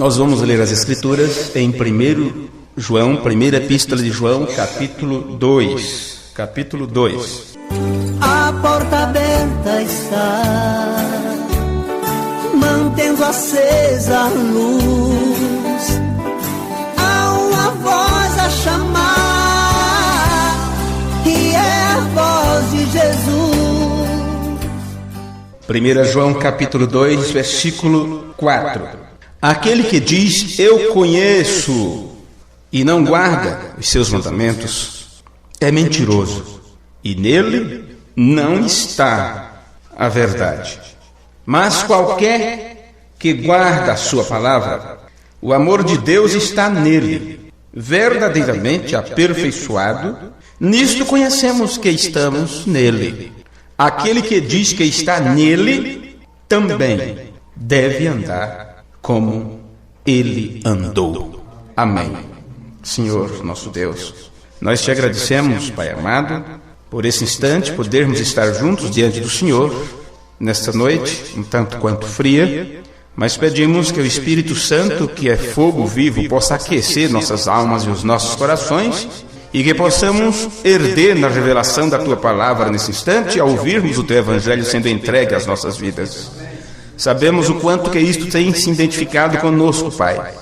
Nós vamos ler as Escrituras em 1 João, primeira epístola de João, capítulo 2. Capítulo 2. A porta aberta está, mantendo acesa a luz. Há uma voz a chamar, e é a voz de Jesus. 1 João, capítulo 2, versículo 4. Aquele que diz, eu conheço, e não guarda os seus mandamentos, é mentiroso, e nele não está a verdade. Mas qualquer que guarda a sua palavra, o amor de Deus está nele, verdadeiramente aperfeiçoado. Nisto conhecemos que estamos nele. Aquele que diz que está nele, também deve andar como ele andou. Amém. Senhor, nosso Deus, nós te agradecemos, Pai amado, por esse instante, podermos estar juntos diante do Senhor, nesta noite, um tanto quanto fria, mas pedimos que o Espírito Santo, que é fogo vivo, possa aquecer nossas almas e os nossos corações, e que possamos herder na revelação da Tua Palavra nesse instante, ao ouvirmos o Teu Evangelho sendo entregue às nossas vidas. Sabemos o quanto que isto tem se identificado conosco, Pai,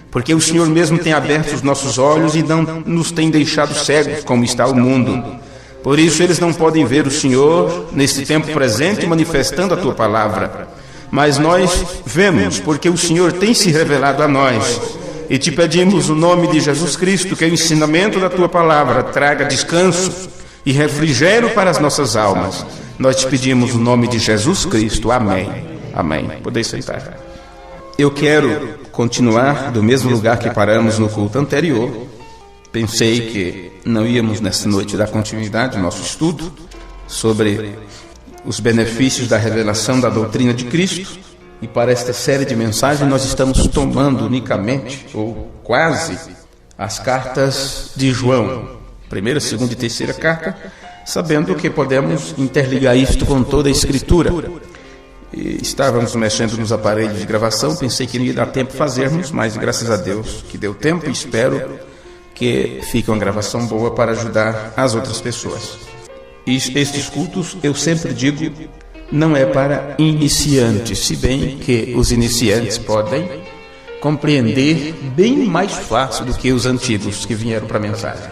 porque o Senhor mesmo tem aberto os nossos olhos e não nos tem deixado cegos, como está o mundo. Por isso eles não podem ver o Senhor neste tempo presente manifestando a Tua Palavra. Mas nós vemos, porque o Senhor tem se revelado a nós. E te pedimos no nome de Jesus Cristo que o ensinamento da Tua Palavra traga descanso e refrigério para as nossas almas. Nós te pedimos no nome de Jesus Cristo. Amém. Amém. Podeis sentar. Eu quero continuar do mesmo lugar que paramos no culto anterior. Pensei que não íamos nesta noite dar continuidade ao nosso estudo sobre os benefícios da revelação da doutrina de Cristo. E para esta série de mensagens nós estamos tomando unicamente, ou quase, as cartas de João. Primeira, segunda e terceira carta, sabendo que podemos interligar isto com toda a Escritura. E estávamos mexendo nos aparelhos de gravação, pensei que não ia dar tempo de fazermos, mas graças a Deus que deu tempo e espero que fique uma gravação boa para ajudar as outras pessoas. E estes cultos, eu sempre digo, não é para iniciantes, se bem que os iniciantes podem compreender bem mais fácil do que os antigos que vieram para a mensagem.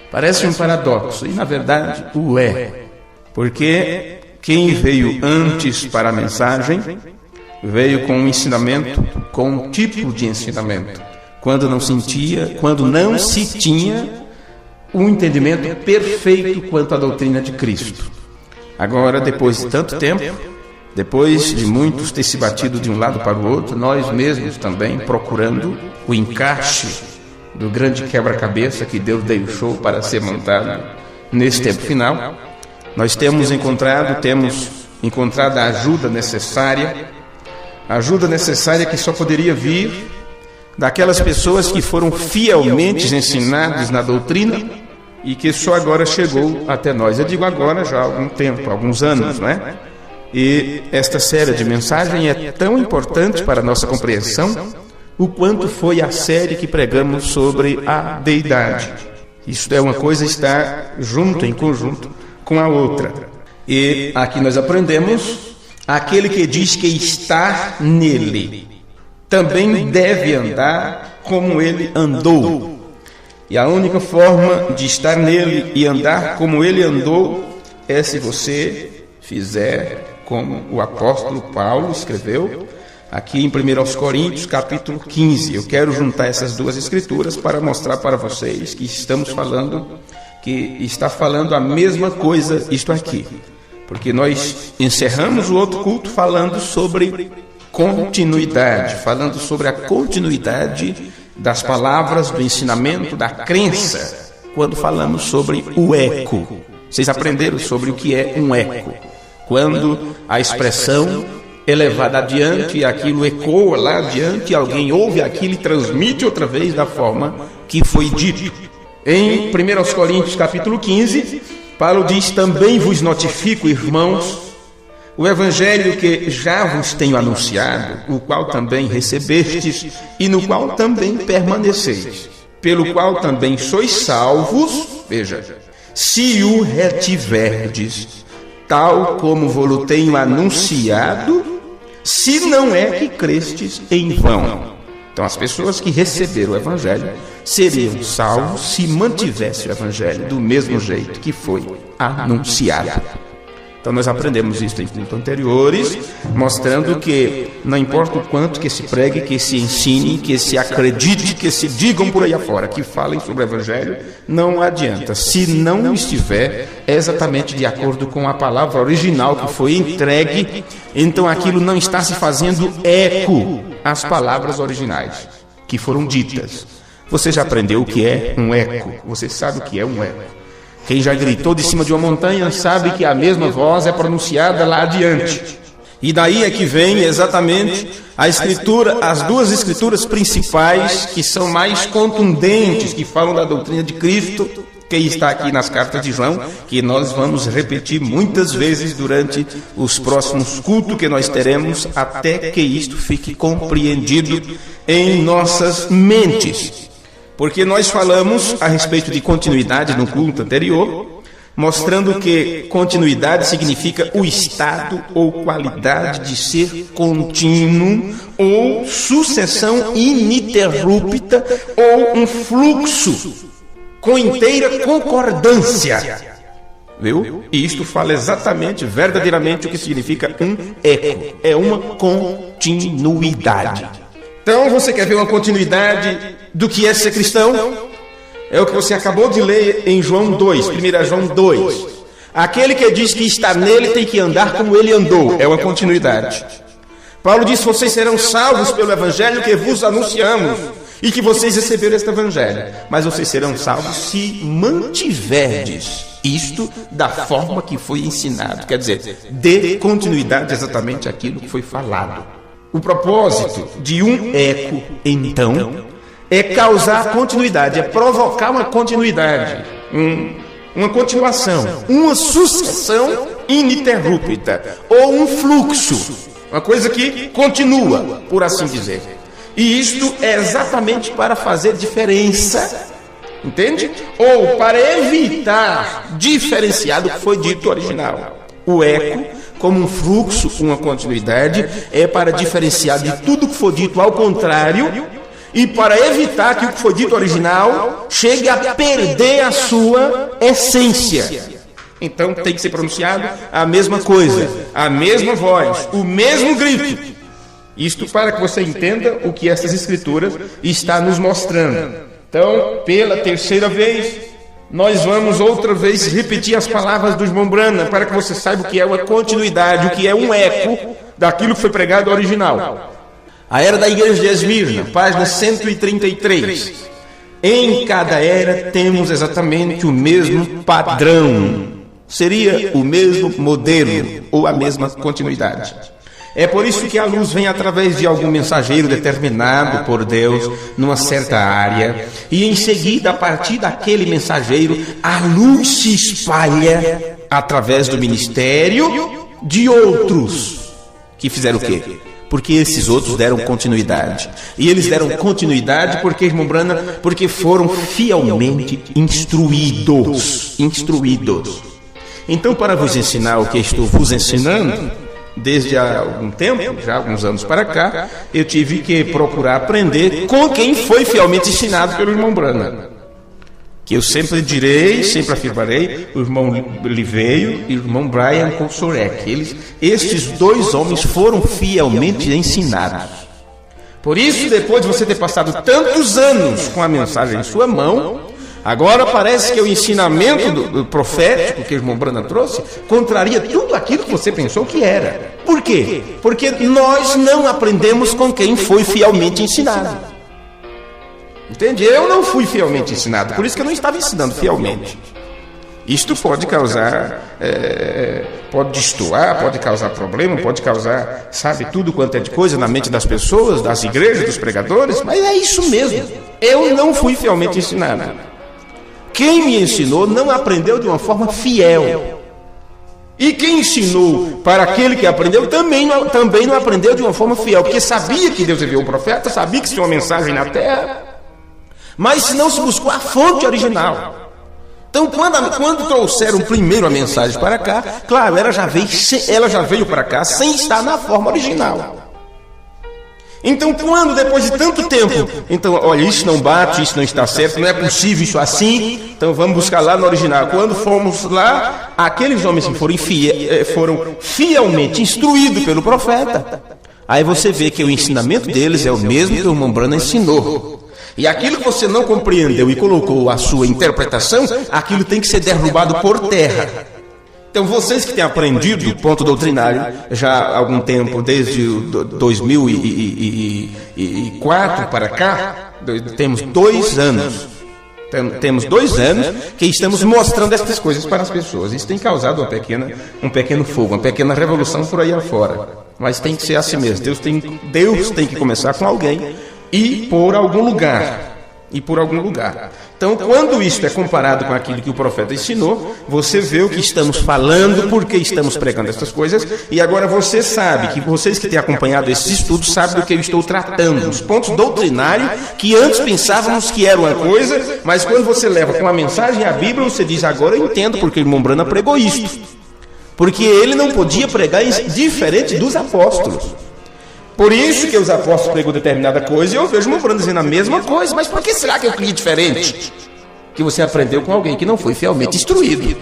Parece um paradoxo, e na verdade o é, porque quem veio antes para a mensagem veio com um ensinamento, com um tipo de ensinamento, quando não se tinha um entendimento perfeito quanto à doutrina de Cristo. Agora, depois de tanto tempo, depois de muitos ter se batido de um lado para o outro, nós mesmos também procurando o encaixe do grande quebra-cabeça que Deus deixou para ser montado nesse tempo final, nós temos encontrado a ajuda necessária que só poderia vir daquelas pessoas que foram fielmente ensinadas na doutrina e que só agora chegou até nós. Eu digo agora já há algum tempo, alguns anos, não é? E esta série de mensagens é tão importante para a nossa compreensão o quanto foi a série que pregamos sobre a deidade. Isso é uma coisa estar junto, em conjunto com a outra. E aqui nós aprendemos, aquele que diz que está nele, também deve andar como ele andou. E a única forma de estar nele e andar como ele andou é se você fizer como o apóstolo Paulo escreveu aqui em 1 Coríntios capítulo 15. Eu quero juntar essas duas escrituras para mostrar para vocês que está falando a mesma coisa isto aqui. Porque nós encerramos o outro culto falando sobre continuidade, falando sobre a continuidade das palavras, do ensinamento, da crença, quando falamos sobre o eco. Vocês aprenderam sobre o que é um eco. Quando a expressão é levada adiante e aquilo ecoa lá adiante, alguém ouve aquilo e transmite outra vez da forma que foi dito. Em 1 Coríntios capítulo 15, Paulo diz: também vos notifico, irmãos, o evangelho que já vos tenho anunciado, o qual também recebestes, e no qual também permaneceis, pelo qual também sois salvos, veja, se o retiverdes, tal como vos tenho anunciado, se não é que crestes em vão. Então, as pessoas que receberam o evangelho seriam salvos se mantivessem o evangelho do mesmo jeito que foi anunciado. Então, nós aprendemos isso em cultos anteriores, mostrando que não importa o quanto que se pregue, que se ensine, que se acredite, que se digam por aí afora, que falem sobre o evangelho, não adianta. Se não estiver exatamente de acordo com a palavra original que foi entregue, então aquilo não está se fazendo eco às palavras originais que foram ditas. Você já aprendeu o que é um eco? Você sabe o que é um eco? Quem já gritou de cima de uma montanha sabe que a mesma voz é pronunciada lá adiante. E daí é que vem exatamente a escritura, as duas escrituras principais que são mais contundentes, que falam da doutrina de Cristo, que está aqui nas cartas de João, que nós vamos repetir muitas vezes durante os próximos cultos que nós teremos, até que isto fique compreendido em nossas mentes. Porque nós falamos a respeito de continuidade no culto anterior, mostrando que continuidade significa o estado ou qualidade de ser contínuo, ou sucessão ininterrupta, ou um fluxo com inteira concordância. Viu? E isto fala exatamente, verdadeiramente, o que significa um eco. É uma continuidade. Então, você quer ver uma continuidade do que é ser cristão? É o que você acabou de ler em João 2, 1 João 2. Aquele que diz que está nele tem que andar como ele andou. É uma continuidade. Paulo diz: vocês serão salvos pelo evangelho que vos anunciamos, e que vocês receberam este evangelho. Mas vocês serão salvos se mantiverdes isto da forma que foi ensinado. Quer dizer, dê continuidade exatamente àquilo que foi falado. O propósito de um eco, então, é causar continuidade, é provocar uma continuidade, uma continuação, uma sucessão ininterrupta, ou um fluxo, uma coisa que continua, por assim dizer. E isto é exatamente para fazer diferença, entende? Ou para evitar diferenciar do que foi dito original. O eco, como um fluxo, uma continuidade, é para diferenciar de tudo que foi dito ao contrário e para evitar que o que foi dito original chegue a perder a sua essência. Então tem que ser pronunciado a mesma coisa, a mesma voz, o mesmo grito. Isto para que você entenda o que essas escrituras estão nos mostrando. Então, pela terceira vez, nós vamos outra vez repetir as palavras do irmão Branham, para que você saiba o que é uma continuidade, o que é um eco daquilo que foi pregado original. A Era da Igreja de Esmirna, página 133. Em cada era temos exatamente o mesmo padrão. Seria o mesmo modelo ou a mesma continuidade. É por isso que a luz vem através de algum mensageiro determinado por Deus numa certa área, e em seguida, a partir daquele mensageiro, a luz se espalha através do ministério de outros que fizeram o quê? Porque esses outros deram continuidade. E eles deram continuidade porque, irmão Branham, porque foram fielmente instruídos. Então, para vos ensinar o que estou vos ensinando, desde há algum tempo, já há alguns anos para cá, eu tive que procurar aprender com quem foi fielmente ensinado pelo irmão Branham. Que eu sempre direi, sempre afirmarei, o irmão Liveio e o irmão Brian Kosorek. Estes dois homens foram fielmente ensinados. Por isso, depois de você ter passado tantos anos com a mensagem em sua mão, agora parece que o ensinamento do profético que o irmão Branham trouxe contraria tudo aquilo que você pensou que era. Por quê? Porque nós não aprendemos com quem foi fielmente ensinado. Entende? Eu não fui fielmente ensinado, por isso que eu não estava ensinando fielmente. Isto pode causar, pode destoar, pode causar problema, pode causar, sabe, tudo quanto é de coisa na mente das pessoas, das igrejas, dos pregadores, mas é isso mesmo. Eu não fui fielmente ensinado. Quem me ensinou não aprendeu de uma forma fiel. E quem ensinou para aquele que aprendeu também não aprendeu de uma forma fiel, porque sabia que Deus enviou um profeta, sabia que tinha uma mensagem na terra, mas não se buscou a fonte original. Então, quando trouxeram primeiro a mensagem para cá, claro, ela já veio para cá sem estar na forma original. Então, quando depois de tanto tempo, então, olha, isso não bate, isso não está certo, não é possível isso assim, então vamos buscar lá no original. Quando fomos lá, aqueles homens que foram fielmente instruídos pelo profeta, aí você vê que o ensinamento deles é o mesmo que o irmão Branham ensinou. E aquilo que você não compreendeu e colocou a sua interpretação, aquilo tem que ser derrubado por terra. Então, vocês que têm aprendido ponto doutrinário já há algum tempo, desde 2004 para cá, temos 2 anos. Temos 2 anos que estamos mostrando essas coisas para as pessoas. Isso tem causado um pequeno fogo, uma pequena revolução por aí afora. Mas tem que ser assim mesmo. Deus tem que começar com alguém e por algum lugar. Então, quando isto é comparado com aquilo que o profeta ensinou, você vê o que estamos falando, por que estamos pregando essas coisas, e agora você sabe, que vocês que têm acompanhado esses estudos, sabem do que eu estou tratando, os pontos doutrinários, que antes pensávamos que era uma coisa, mas quando você leva com a mensagem à Bíblia, você diz, agora eu entendo porque o irmão Branham pregou isto, porque ele não podia pregar diferente dos apóstolos. Por isso que os apóstolos pregou determinada coisa e eu vejo o irmão Branham dizendo a mesma coisa. Mas por que será que eu criei diferente? Que você aprendeu com alguém que não foi fielmente instruído.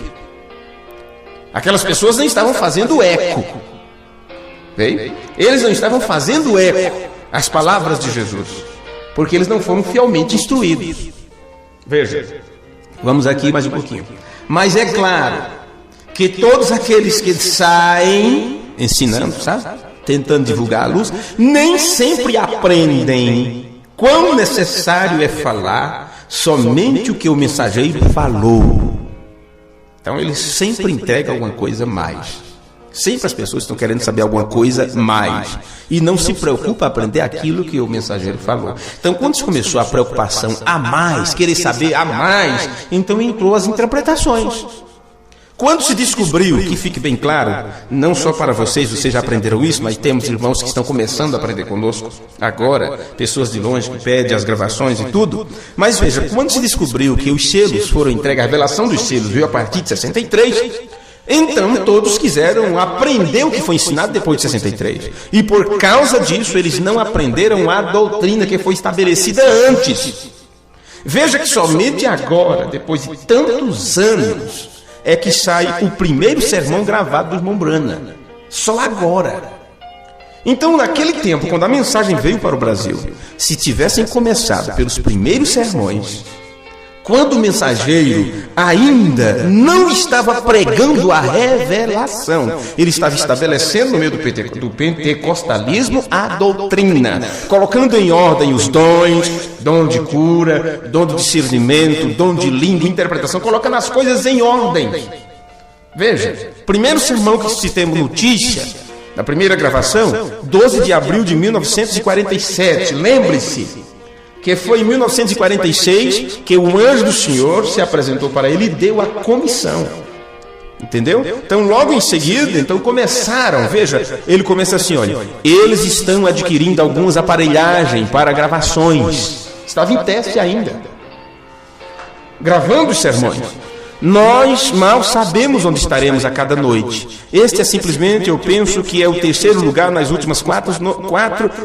Aquelas pessoas não estavam fazendo eco. Eles não estavam fazendo eco às palavras de Jesus, porque eles não foram fielmente instruídos. Veja, vamos aqui mais um pouquinho. Mas é claro que todos aqueles que saem ensinando, sabe? Tentando divulgar a luz, nem sempre aprendem quão necessário é falar somente o que o mensageiro falou. Então eles sempre entregam alguma coisa mais. Sempre as pessoas estão querendo saber alguma coisa mais e não se preocupa a aprender aquilo que o mensageiro falou. Então, quando começou a preocupação a mais, querer saber a mais, então entrou as interpretações. Quando se descobriu, que fique bem claro, não só para vocês já aprenderam isso, mas temos irmãos que estão começando a aprender conosco agora, pessoas de longe que pedem as gravações e tudo, mas veja, quando se descobriu que os selos foram entregues, a revelação dos selos veio a partir de 63, então todos quiseram aprender o que foi ensinado depois de 63, e por causa disso eles não aprenderam a doutrina que foi estabelecida antes. Veja que somente agora, depois de tantos anos, é que sai o primeiro sermão gravado do irmão Branham. Só agora. Então, naquele tempo, quando a mensagem veio para o Brasil, se tivessem começado pelos primeiros sermões, quando o mensageiro ainda não estava pregando a revelação, ele estava estabelecendo no meio do pentecostalismo a doutrina, colocando em ordem os dons, dom de cura, dom de discernimento, dom de língua, interpretação, colocando as coisas em ordem. Veja, primeiro sermão que se tem notícia, na primeira gravação, 12 de abril de 1947, lembre-se, que foi em 1946 que o anjo do Senhor se apresentou para ele e deu a comissão. Entendeu? Então, logo em seguida, então começaram, veja, ele começa assim, olha, eles estão adquirindo algumas aparelhagens para gravações. Estava em teste ainda, gravando os sermões. Nós mal sabemos onde estaremos a cada noite. Este é simplesmente, eu penso que é o terceiro lugar nas últimas 4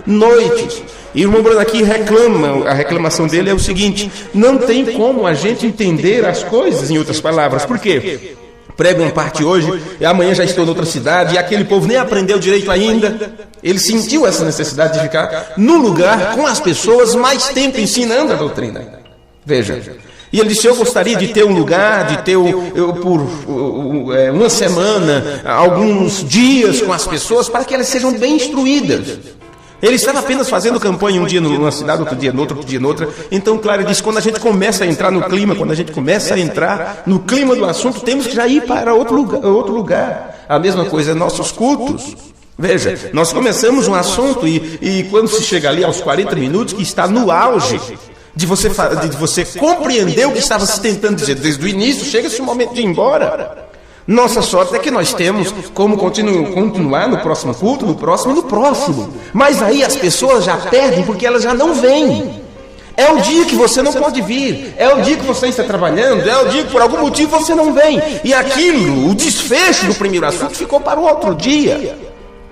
noites. E o irmão Branham aqui reclama, a reclamação dele é o seguinte: não tem como a gente entender as coisas, em outras palavras. Por quê? Prego uma parte hoje, e amanhã já estou em outra cidade, e aquele povo nem aprendeu direito ainda. Ele sentiu essa necessidade de ficar no lugar com as pessoas mais tempo ensinando a doutrina. Veja. E ele disse, eu gostaria de ter um lugar, de ter por uma semana, alguns dias com as pessoas, para que elas sejam bem instruídas. Ele estava apenas fazendo campanha um dia numa cidade, outro dia noutra. Então, claro, ele disse, quando a gente começa a entrar no clima, no clima do assunto, temos que já ir para outro lugar. A mesma coisa, nossos cultos. Veja, nós começamos um assunto e quando se chega ali aos 40 minutos, que está no auge, de você compreender o que estava se tentando dizer desde o início, chega-se o momento de ir embora. Nossa sorte é que nós temos como continuar no próximo culto, no próximo e no próximo. Mas aí as pessoas já perdem porque elas já não vêm. É o dia que você não pode vir, é o dia que você está trabalhando, é o dia que por algum motivo você não vem. E aquilo, o desfecho do primeiro assunto ficou para o outro dia.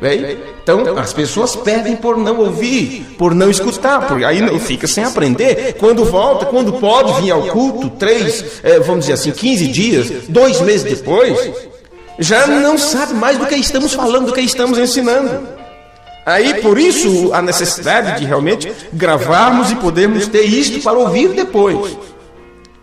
Bem? Então as pessoas perdem por não ouvir, por não escutar, porque aí não fica sem aprender. Quando volta, quando pode vir ao culto, 15 dias, 2 meses depois, já não sabe mais do que estamos falando, do que estamos ensinando. Aí, por isso, a necessidade de realmente gravarmos e podermos ter isto para ouvir depois.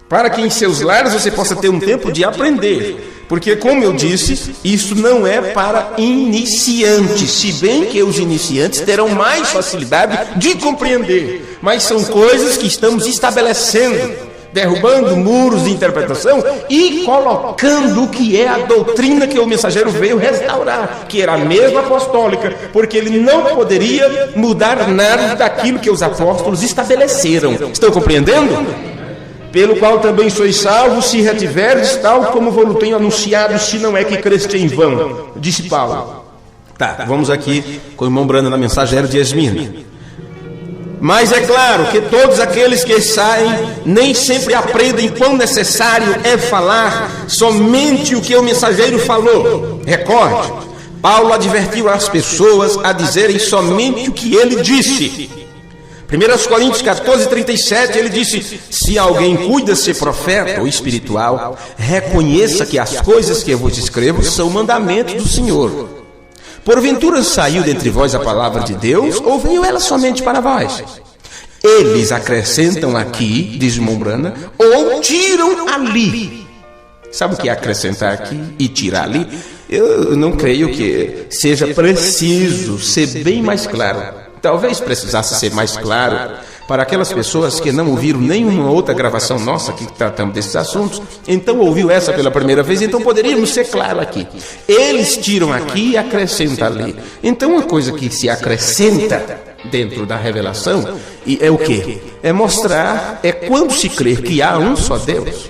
Para que em seus lares você possa ter um tempo de aprender. Porque, como eu disse, isso não é para iniciantes. Se bem que os iniciantes terão mais facilidade de compreender. Mas são coisas que estamos estabelecendo, derrubando muros de interpretação e colocando o que é a doutrina que o mensageiro veio restaurar, que era a mesma apostólica, porque ele não poderia mudar nada daquilo que os apóstolos estabeleceram. Estão compreendendo? Pelo qual também sois salvos, se retiverdes, tal como vos tenho anunciado, se não é que creste em vão, disse Paulo. Tá, vamos aqui com o irmão Brando na mensageira de Esmirna. Mas é claro que todos aqueles que saem nem sempre aprendem quão necessário é falar somente o que o mensageiro falou. Recorde, Paulo advertiu as pessoas a dizerem somente o que ele disse. 1 Coríntios 14:37, ele disse: se alguém cuida ser profeta ou espiritual, reconheça que as coisas que eu vos escrevo são mandamentos do Senhor. Porventura saiu dentre vós a palavra de Deus, ou veio ela somente para vós? Eles acrescentam aqui, diz Mombrana, ou tiram ali. Sabe o que é acrescentar aqui e tirar ali? Eu não creio que seja preciso ser bem mais claro. Talvez precisasse ser mais claro para aquelas pessoas que não ouviram nenhuma outra gravação nossa que tratamos desses assuntos. Então ouviu essa pela primeira vez, então poderíamos ser claro aqui. Eles tiram aqui e acrescentam ali. Então uma coisa que se acrescenta dentro da revelação é o quê? É mostrar, é quando se crer que há um só Deus.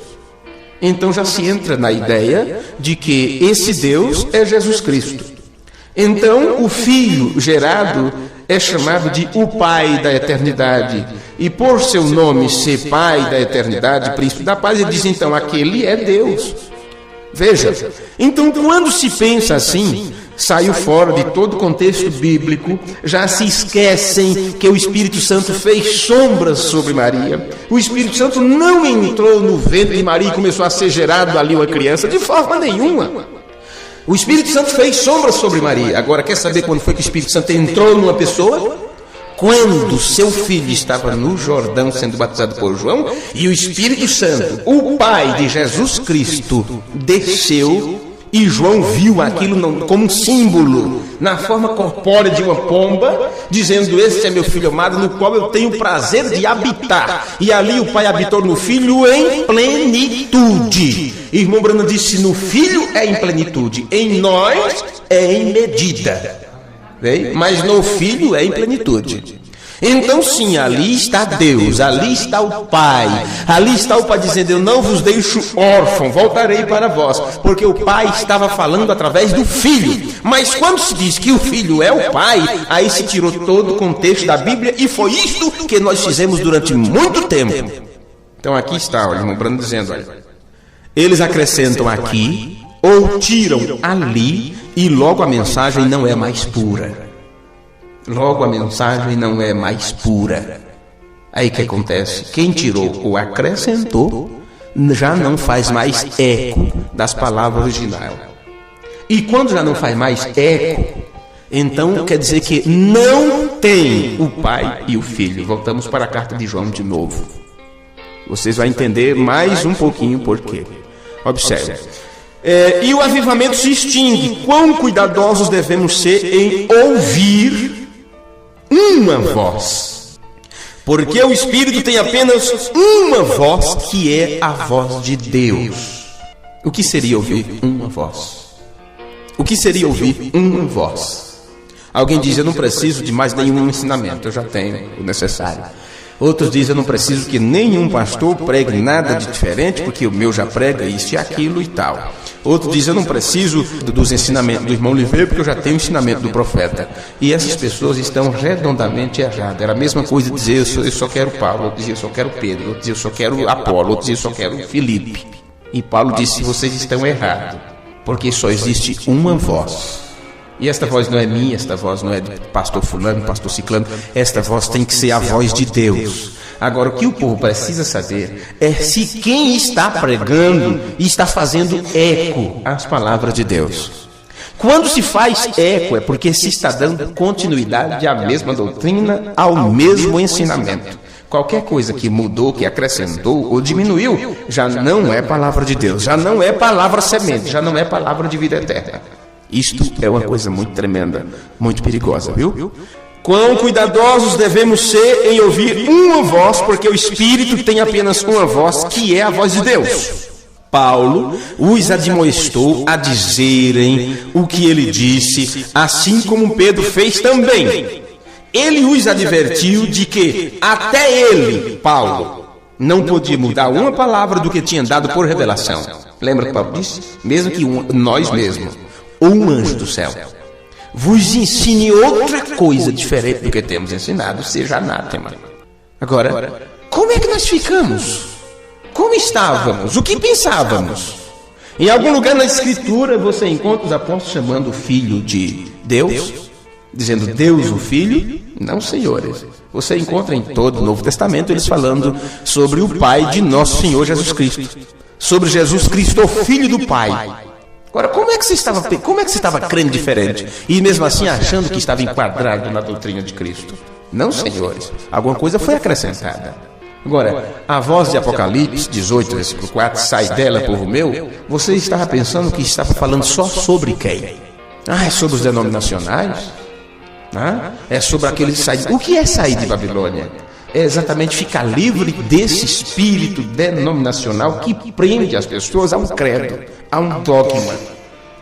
Então já se entra na ideia de que esse Deus é Jesus Cristo. Então o Filho gerado é chamado de o Pai da eternidade. E por seu nome ser Pai da eternidade, Príncipe da paz, ele diz então, aquele é Deus. Veja, então quando se pensa assim, saiu fora de todo o contexto bíblico, já se esquecem que o Espírito Santo fez sombras sobre Maria. O Espírito Santo não entrou no ventre de Maria e começou a ser gerado ali uma criança, de forma nenhuma. O Espírito Santo fez sombras sobre Maria. Agora, quer saber quando foi que o Espírito Santo entrou numa pessoa? Quando seu filho estava no Jordão sendo batizado por João, e o Espírito Santo, o Pai de Jesus Cristo, desceu, e João viu aquilo como um símbolo, na forma corpórea de uma pomba, dizendo: este é meu filho amado, no qual eu tenho prazer de habitar. E ali o Pai habitou no Filho em plenitude. Irmão Brando disse: no Filho é em plenitude, em nós é em medida, mas no Filho é em plenitude. Então sim, ali está Deus, ali está o Pai, ali está o Pai dizendo: eu não vos deixo órfão, voltarei para vós, porque o Pai estava falando através do Filho. Mas quando se diz que o Filho é o Pai, aí se tirou todo o contexto da Bíblia, e foi isto que nós fizemos durante muito tempo. Então aqui está, olha, o irmão Brando dizendo, olha, eles acrescentam aqui ou tiram ali, e logo a mensagem não é mais pura. Logo a mensagem não é mais pura. Aí o que acontece? Quem tirou ou acrescentou já não faz mais eco das palavras originais. E quando já não faz mais eco, então quer dizer que não tem o Pai e o Filho. Voltamos para a carta de João de novo. Vocês vão entender mais um pouquinho por quê. Observe. E o avivamento se extingue. Quão cuidadosos devemos ser em ouvir uma voz, porque o Espírito tem apenas uma voz, que é a voz de Deus. O que seria ouvir uma voz? O que seria ouvir uma voz? Alguém diz: eu não preciso de mais nenhum ensinamento, eu já tenho o necessário. Outros dizem: eu não preciso que nenhum pastor pregue nada de diferente, porque o meu já prega isso e aquilo e tal. Outro diz, eu não preciso dos ensinamentos do irmão Oliveira, porque eu já tenho o ensinamento do profeta. E essas pessoas estão redondamente erradas. Era a mesma coisa dizer, eu só quero Paulo. Outro dizia, eu só quero Pedro. Outro dizia, eu só quero Apolo. Outro dizia, eu só quero Filipe. E Paulo disse, vocês estão errados, porque só existe uma voz. E esta voz não é minha, esta voz não é de pastor fulano, pastor ciclano. Esta voz tem que ser a voz de Deus. Agora, o que o povo precisa saber é se quem está pregando está fazendo eco às palavras de Deus. Quando se faz eco, é porque se está dando continuidade à mesma doutrina, ao mesmo ensinamento. Qualquer coisa que mudou, que acrescentou ou diminuiu, já não é palavra de Deus, já não é palavra semente, já não é palavra de vida eterna. Isto é uma coisa muito tremenda, muito perigosa, viu? Quão cuidadosos devemos ser em ouvir uma voz, porque o Espírito tem apenas uma voz, que é a voz de Deus. Paulo os admoestou a dizerem o que ele disse, assim como Pedro fez também. Ele os advertiu de que até ele, Paulo, não podia mudar uma palavra do que tinha dado por revelação. Lembra que Paulo disse? Mesmo que nós mesmos, ou um anjo do céu, vos ensine outra coisa diferente do que temos ensinado, seja anátema. Agora, como é que nós ficamos? Como estávamos? O que pensávamos? Em algum lugar na Escritura você encontra os apóstolos chamando o Filho de Deus, dizendo Deus o Filho? Não, senhores. Você encontra em todo o Novo Testamento eles falando sobre o Pai de nosso Senhor Jesus Cristo, sobre Jesus Cristo, o Filho do Pai. Agora, como é que você estava crendo diferente e mesmo assim achando que estava enquadrado na doutrina de Cristo? Não, senhores. Alguma coisa foi acrescentada. Agora, a voz de Apocalipse 18, versículo 4, sai dela, povo meu, você estava pensando que estava falando só sobre quem? É sobre os denominacionais? É sobre aqueles que saem. O que é sair de Babilônia? É exatamente ficar livre desse espírito denominacional que prende as pessoas a um credo, a um dogma,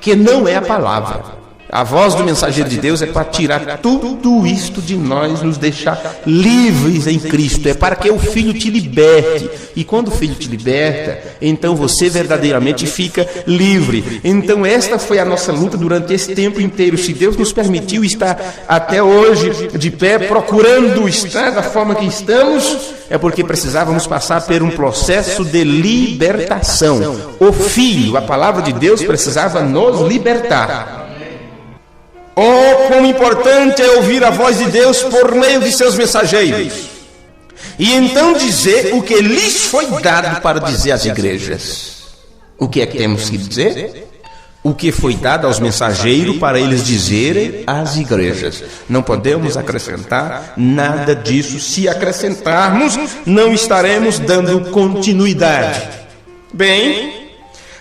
que não é a palavra. A voz do mensageiro de Deus é para tirar tudo isto de nós, nos deixar livres em Cristo. É para que o Filho te liberte. E quando o Filho te liberta, então você verdadeiramente fica livre. Então esta foi a nossa luta durante esse tempo inteiro. Se Deus nos permitiu estar até hoje de pé, procurando estar da forma que estamos, é porque precisávamos passar por um processo de libertação. O Filho, a palavra de Deus, precisava nos libertar. Oh, quão importante é ouvir a voz de Deus por meio de seus mensageiros, e então dizer o que lhes foi dado para dizer às igrejas. O que é que temos que dizer? O que foi dado aos mensageiros para eles dizerem às igrejas. Não podemos acrescentar nada disso. Se acrescentarmos, não estaremos dando continuidade. Bem,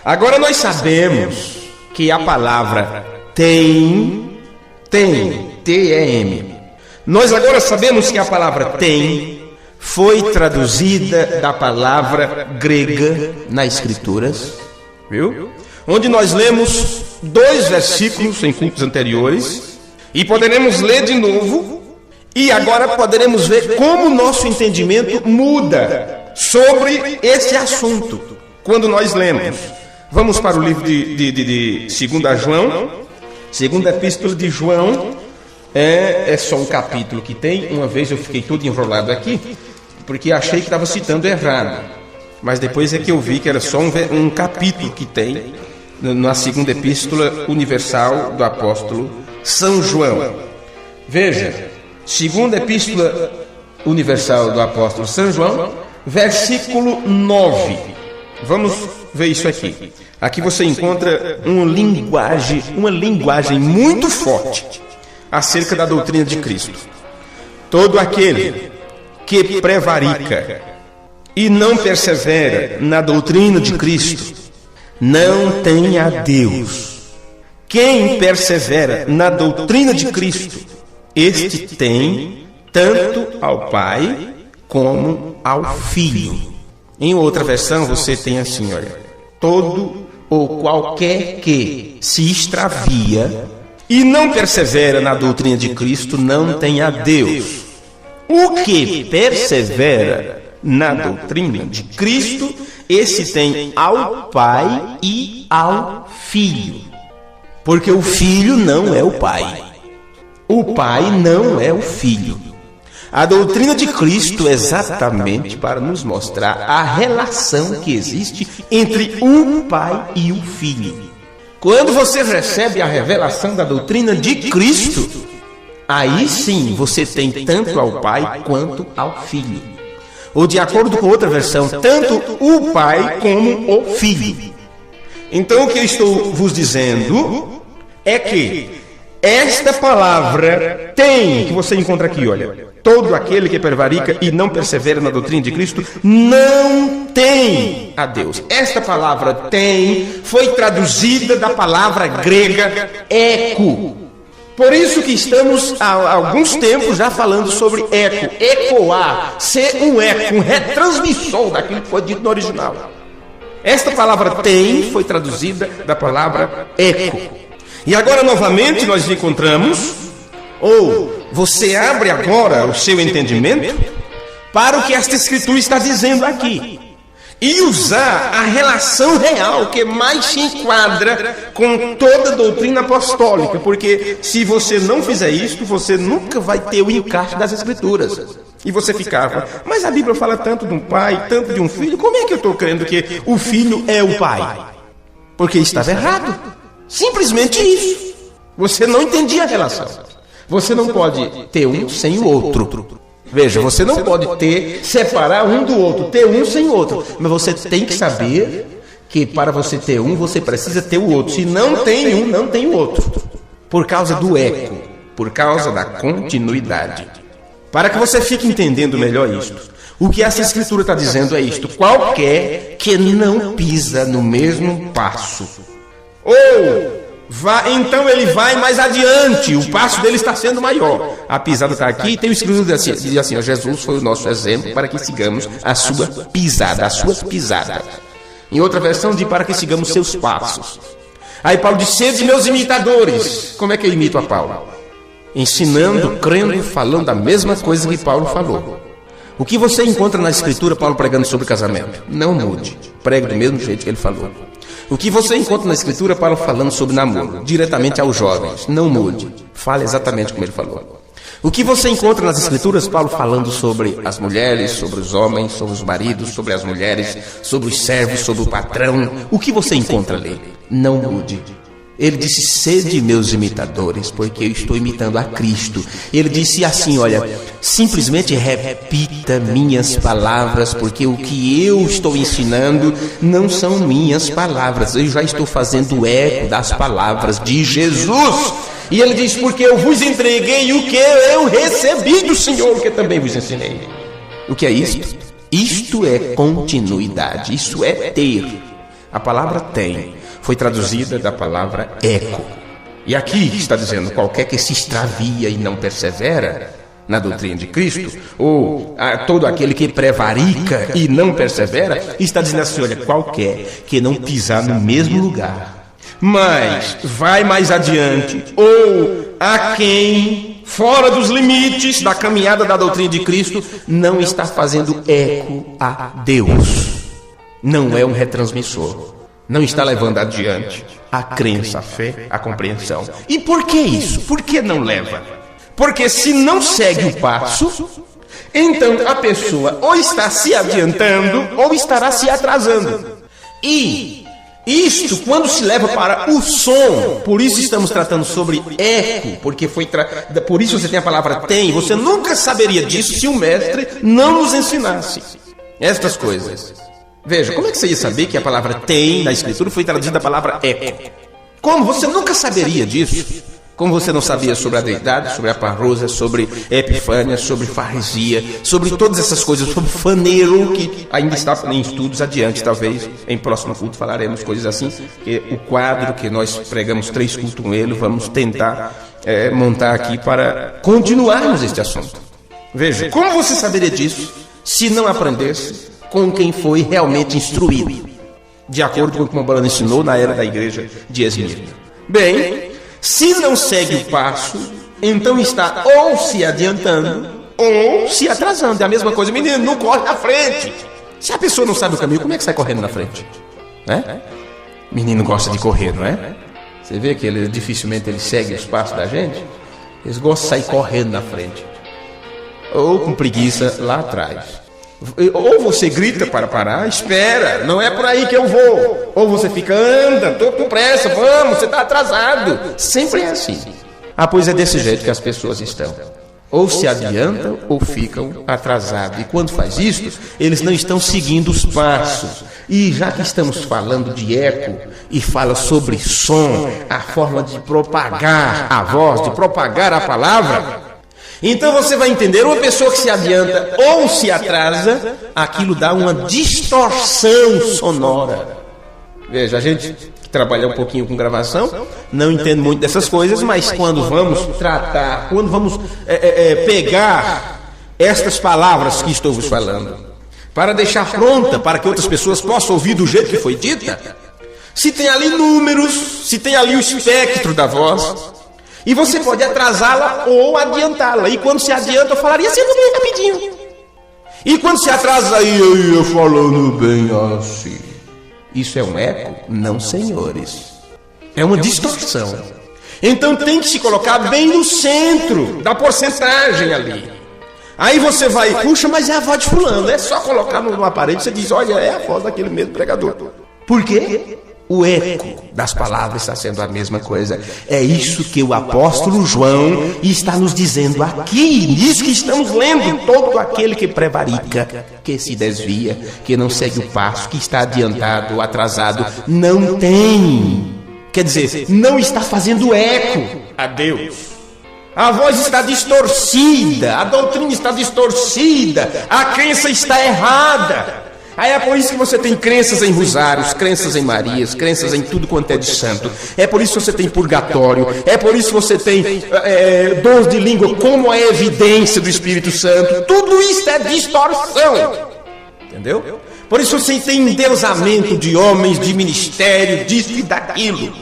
agora nós sabemos que a palavra tem, T-E-M. Nós agora sabemos que a palavra tem foi traduzida da palavra grega nas Escrituras, viu? Onde nós lemos 2 versículos em cultos anteriores, e poderemos ler de novo, e agora poderemos ver como o nosso entendimento muda sobre esse assunto quando nós lemos. Vamos para o livro de 2 João. Segunda Epístola de João, é só um capítulo que tem. Uma vez eu fiquei todo enrolado aqui, porque achei que estava citando errado. Mas depois é que eu vi que era só um capítulo que tem na Segunda Epístola Universal do Apóstolo São João. Veja, Segunda Epístola Universal do Apóstolo São João, versículo 9. Vamos ver isso aqui. Aqui você encontra uma linguagem muito forte acerca da doutrina de Cristo. Todo aquele que prevarica e não persevera na doutrina de Cristo não tem a Deus. Quem persevera na doutrina de Cristo, este tem tanto ao Pai como ao Filho. Em outra versão você tem assim, olha: todo ou qualquer que se extravia e não persevera na doutrina de Cristo não tem a Deus. O que persevera na doutrina de Cristo, esse tem ao Pai e ao filho. Porque o filho não é o pai. O pai não é o filho. A doutrina de Cristo é exatamente para nos mostrar a relação que existe entre o pai e o filho. Quando você recebe a revelação da doutrina de Cristo, aí sim você tem tanto ao pai quanto ao filho. Ou de acordo com outra versão, tanto o pai como o filho. Então o que eu estou vos dizendo é que esta palavra tem, que você encontra aqui, olha, todo aquele que prevarica e não persevera na doutrina de Cristo não tem a Deus. Esta palavra tem foi traduzida da palavra grega eco. Por isso que estamos há alguns tempos já falando sobre eco, ecoar, ser um eco, um retransmissor daquilo que foi dito no original. Esta palavra tem foi traduzida da palavra eco. E agora novamente nós encontramos, ou você abre agora o seu entendimento para o que esta escritura está dizendo aqui. E usar a relação real que mais se enquadra com toda a doutrina apostólica. Porque se você não fizer isto, você nunca vai ter o encaixe das escrituras. E você ficava, mas a Bíblia fala tanto de um pai, tanto de um filho, como é que eu estou crendo que o filho é o pai? Porque estava errado. Simplesmente isso. Você não entendia a relação. Você não pode ter um sem o outro. Veja, você não pode separar um do outro, ter um sem o outro. Mas você tem que saber que para você ter um, você precisa ter o outro. Se não tem um, não tem o outro. Por causa do eco, por causa da continuidade. Para que você fique entendendo melhor isto, o que essa escritura está dizendo é isto: qualquer que não pisa no mesmo passo, então ele vai mais adiante, o passo dele está sendo maior. A pisada está aqui, tem o escrito diz assim, ó, Jesus foi o nosso exemplo para que sigamos a sua pisada, as suas pisadas. Em outra versão diz para que sigamos seus passos. Aí Paulo diz, sede meus imitadores. Como é que eu imito a Paulo? Ensinando, crendo, falando a mesma coisa que Paulo falou. O que você encontra na escritura, Paulo pregando sobre casamento? Não mude, pregue do mesmo jeito que ele falou. O que você encontra na escritura, Paulo falando sobre namoro, diretamente aos jovens? Não mude, fale exatamente como ele falou. O que você encontra nas escrituras, Paulo falando sobre as mulheres, sobre os homens, sobre os maridos, sobre as mulheres, sobre os servos, sobre o patrão? O que você encontra ali? Não mude. Ele disse, sede meus imitadores, porque eu estou imitando a Cristo. Ele disse assim, olha, simplesmente repita minhas palavras, porque o que eu estou ensinando não são minhas palavras. Eu já estou fazendo eco das palavras de Jesus. E ele diz, porque eu vos entreguei o que eu recebi do Senhor, que também vos ensinei. O que é isto? Isto é continuidade, isso é ter. A palavra tem foi traduzida da palavra eco. E aqui está dizendo, qualquer que se extravia e não persevera na doutrina de Cristo, ou todo aquele que prevarica e não persevera, está dizendo assim, olha, qualquer que não pisar no mesmo lugar, mas vai mais adiante, ou a quem, fora dos limites da caminhada da doutrina de Cristo, não está fazendo eco a Deus. Não é um retransmissor. Não está levando adiante a crença, a fé, a compreensão. E por que isso? Por que não leva? Porque se não segue o passo, então a pessoa ou está se adiantando ou estará se atrasando. E isto, quando se leva para o som, por isso estamos tratando sobre eco, porque por isso você tem a palavra tem. Você nunca saberia disso se o mestre não nos ensinasse estas coisas. Veja, como é que você ia saber que a palavra tem na escritura foi traduzida a palavra eco? Como? Você nunca saberia disso. Como você não sabia sobre a deidade, sobre a parrosa, sobre Epifânia, sobre faresia, sobre todas essas coisas, sobre faneiro, que ainda está em estudos adiante, talvez em próximo culto falaremos coisas assim, que o quadro que nós pregamos 3 cultos com ele, vamos tentar montar aqui para continuarmos este assunto. Veja, como você saberia disso se não aprendesse com quem foi realmente instruído, de acordo com o que o Paulo ensinou na era da igreja de Esmirna? Bem, se não segue o passo, então está ou se adiantando ou se atrasando. É a mesma coisa, menino, não corre na frente. Se a pessoa não sabe o caminho, como é que sai correndo na frente? Menino gosta de correr, não é? Você vê que dificilmente ele segue os passos da gente. Eles gostam de sair correndo na frente. Ou com preguiça lá atrás. Ou você grita para parar, espera, não é por aí que eu vou. Ou você fica, anda, tô com pressa, vamos, você está atrasado. Sempre é assim. Pois é desse jeito que as pessoas estão. Ou se adiantam ou ficam atrasados. E quando faz isso, eles não estão seguindo os passos. E já que estamos falando de eco e fala sobre som, a forma de propagar a voz, de propagar a palavra, então você vai entender, uma pessoa que se adianta ou se atrasa, aquilo dá uma distorção sonora. Veja, a gente trabalha um pouquinho com gravação, não entende muito dessas coisas, mas quando vamos tratar, quando vamos pegar estas palavras que estou vos falando, para deixar pronta, para que outras pessoas possam ouvir do jeito que foi dita, se tem ali números, se tem ali o espectro da voz, e você pode atrasá-la ou adiantá-la, e quando se adianta eu falaria assim, bem rapidinho, e quando se atrasa aí eu ia falando bem assim. Isso é um eco? Não, senhores. É uma distorção. Então tem que se colocar bem no centro da porcentagem ali. Aí você vai, puxa, mas é a voz de fulano. É só colocar no aparelho e você diz, olha, é a voz daquele mesmo pregador. Por quê? O eco das palavras está sendo a mesma coisa. É isso que o apóstolo João está nos dizendo aqui, nisso que estamos lendo. Todo aquele que prevarica, que se desvia, que não segue o passo, que está adiantado ou atrasado, não tem. Quer dizer, não está fazendo eco a Deus. A voz está distorcida, a doutrina está distorcida, a crença está errada. Aí é por isso que você tem crenças em rosários, crenças em Marias, crenças em tudo quanto é de santo. É por isso que você tem purgatório. É por isso que você tem dons de língua como a evidência do Espírito Santo. Tudo isso é distorção. Entendeu? Por isso você tem endeusamento de homens, de ministério, disso e daquilo.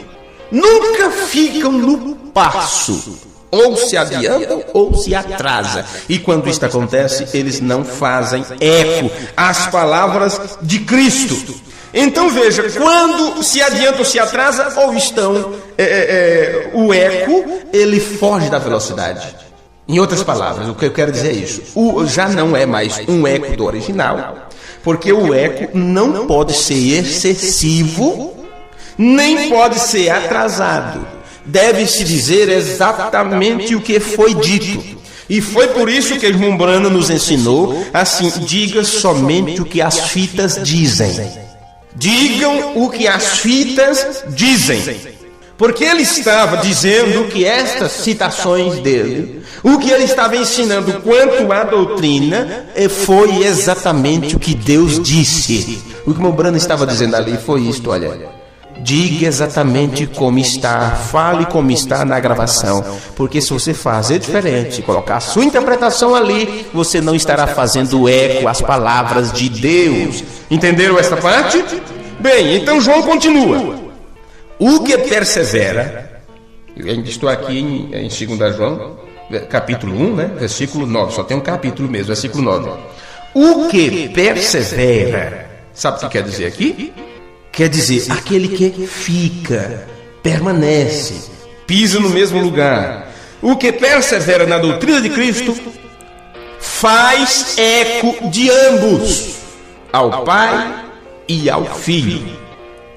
Nunca ficam no passo. Ou se adiantam ou se atrasam. E quando isto acontece, eles não fazem eco às palavras de Cristo. Então veja, quando se adianta ou se atrasa, ou estão, o eco, ele foge da velocidade. Em outras palavras, o que eu quero dizer é isso. Já não é mais um eco do original, porque o eco não pode ser excessivo, nem pode ser atrasado. Deve-se dizer exatamente o que foi dito. E foi por isso que o irmão Brana nos ensinou assim, diga somente o que as fitas dizem. Digam o que as fitas dizem. Porque ele estava dizendo que estas citações dele, o que ele estava ensinando quanto à doutrina, foi exatamente o que Deus disse. O que o irmão Brana estava dizendo ali foi isto, olha. Diga exatamente como está, fale como está na gravação, porque se você fazer diferente, colocar a sua interpretação ali, você não estará fazendo eco às palavras de Deus. Entenderam esta parte? Bem, então João continua. O que persevera, eu ainda estou aqui em 2 João, capítulo 1, né? Versículo 9, só tem um capítulo mesmo, versículo 9. O que persevera, sabe o que quer dizer aqui? Quer dizer, aquele que fica, permanece, pisa no mesmo lugar. O que persevera na doutrina de Cristo faz eco de ambos, ao Pai e ao Filho.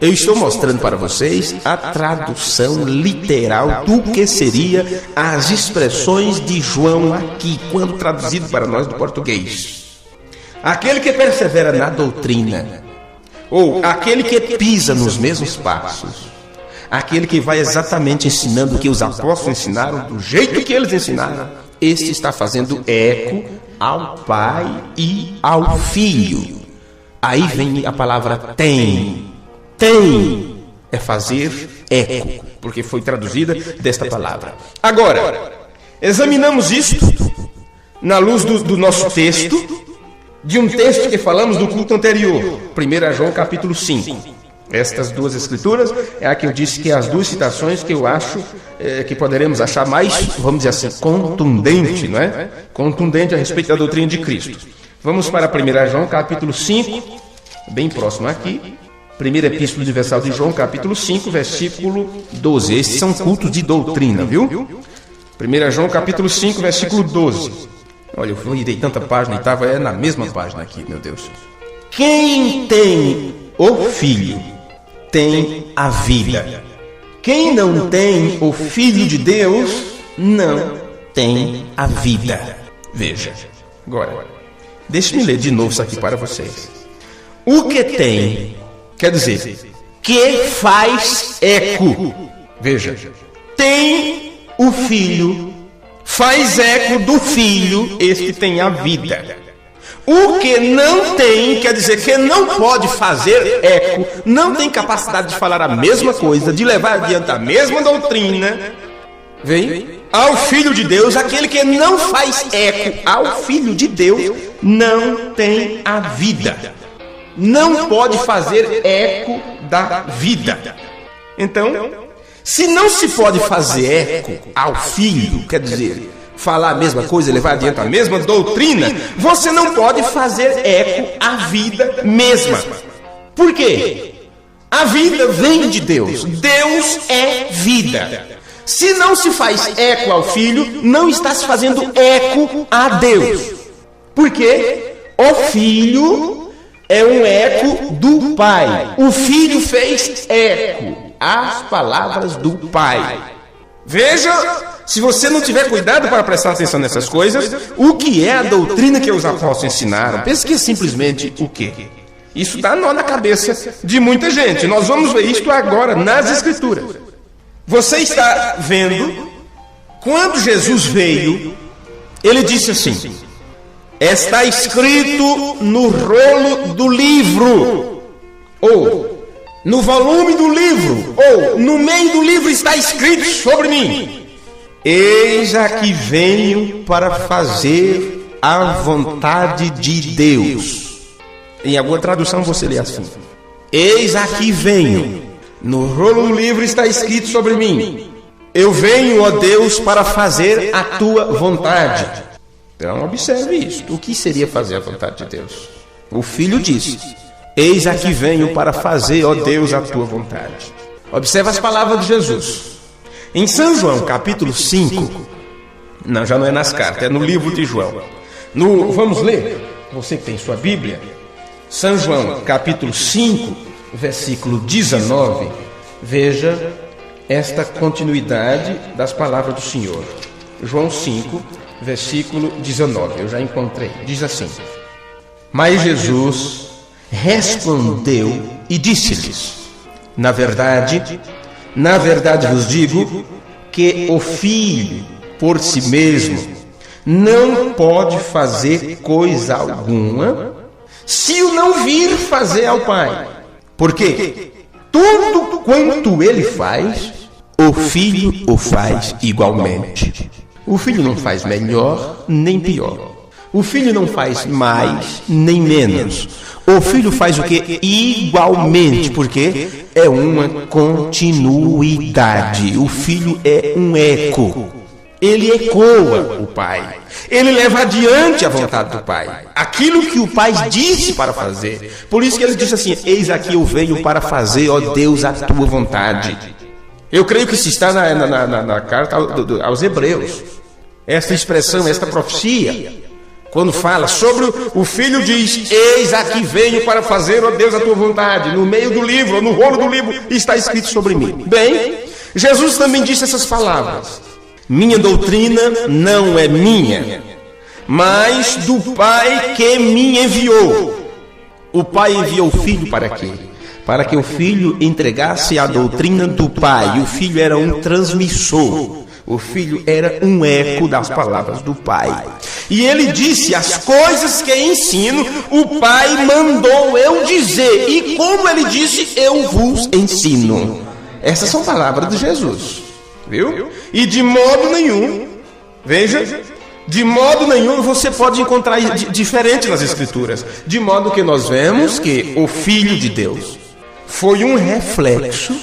Eu estou mostrando para vocês a tradução literal do que seria as expressões de João aqui, quando traduzido para nós do português. Aquele que persevera na doutrina, ou aquele que pisa nos mesmos passos, aquele que vai exatamente ensinando o que os apóstolos ensinaram, do jeito que eles ensinaram, este está fazendo eco ao Pai e ao Filho. Aí vem a palavra tem. Tem é fazer eco, porque foi traduzida desta palavra. Agora, examinamos isto na luz do nosso texto, de um texto que falamos no culto anterior, 1 João capítulo 5. Estas duas escrituras é a que eu disse que as duas citações que eu acho que poderemos achar mais, vamos dizer assim, contundente, não é? Contundente a respeito da doutrina de Cristo. Vamos para 1 João capítulo 5, bem próximo aqui, Primeira Epístola Universal de João, capítulo 5, versículo 12. Esses são cultos de doutrina, viu? 1 João, capítulo 5, versículo 12. Olha, eu irei tanta página e estava na mesma página aqui, meu Deus. Quem tem o Filho tem a vida. Quem não tem o Filho de Deus não tem a vida. Veja, agora, deixe-me ler de novo isso aqui para vocês. O que tem, quer dizer, que faz eco. Veja, tem o Filho, faz eco do Filho, este tem a vida. O que não tem, quer dizer, que não pode fazer eco, não tem capacidade de falar a mesma coisa, de levar adiante a mesma doutrina, vem ao Filho de Deus. Aquele que não faz eco ao Filho de Deus não tem a vida, não pode fazer eco da vida. Então, se não se pode fazer eco ao Filho, quer dizer, falar a mesma coisa, levar adiante a mesma doutrina, você não pode fazer eco à vida mesma. Por quê? A vida vem de Deus. Deus é vida. Se não se faz eco ao Filho, não está se fazendo eco a Deus. Por quê? O Filho é um eco do Pai. O Filho fez eco às palavras do Pai. Veja, se você não tiver cuidado para prestar atenção nessas coisas, o que é a doutrina que os apóstolos ensinaram? Pense que é simplesmente o quê? Isso dá nó na cabeça de muita gente. Nós vamos ver isto agora nas Escrituras. Você está vendo, quando Jesus veio, ele disse assim: está escrito no rolo do livro, ou no volume do livro, ou no meio do livro está escrito sobre mim: eis aqui venho para fazer a vontade de Deus. Em alguma tradução você lê assim: eis aqui venho. No rolo do livro está escrito sobre mim: eu venho, ó Deus, para fazer a tua vontade. Então observe isso. O que seria fazer a vontade de Deus? O Filho disse: eis aqui venho para fazer, ó Deus, a tua vontade. Observe as palavras de Jesus. Em São João, capítulo 5, não, já não é nas cartas, é no livro de João. Vamos ler? Você que tem sua Bíblia. São João, capítulo 5, versículo 19. Veja esta continuidade das palavras do Senhor. João 5, versículo 19. Eu já encontrei. Diz assim: mas Jesus respondeu e disse-lhes: na verdade vos digo que o Filho por si mesmo não pode fazer coisa alguma se o não vir fazer ao Pai. Porque tudo quanto ele faz, o Filho o faz igualmente. O Filho não faz melhor nem pior. O Filho não faz mais nem menos. O Filho faz o que? Igualmente, porque é uma continuidade. O Filho é um eco. Ele ecoa o Pai. Ele leva adiante a vontade do Pai. Aquilo que o Pai disse para fazer. Por isso que ele disse assim: eis aqui eu venho para fazer, ó Deus, a tua vontade. Eu creio que isso está na carta aos Hebreus. Esta expressão, esta profecia, quando fala sobre o Filho, diz: eis aqui venho para fazer, ó Deus, a tua vontade. No meio do livro, no rolo do livro, está escrito sobre mim. Bem, Jesus também disse essas palavras: minha doutrina não é minha, mas do Pai que me enviou. O Pai enviou o Filho para quê? Para que o Filho entregasse a doutrina do Pai. O Filho era um transmissor. O Filho era um eco das palavras do Pai. E ele disse: as coisas que ensino, o Pai mandou eu dizer, e como ele disse, eu vos ensino. Essas são palavras de Jesus. Viu? E de modo nenhum, veja, de modo nenhum você pode encontrar diferente nas Escrituras. De modo que nós vemos que o Filho de Deus foi um reflexo.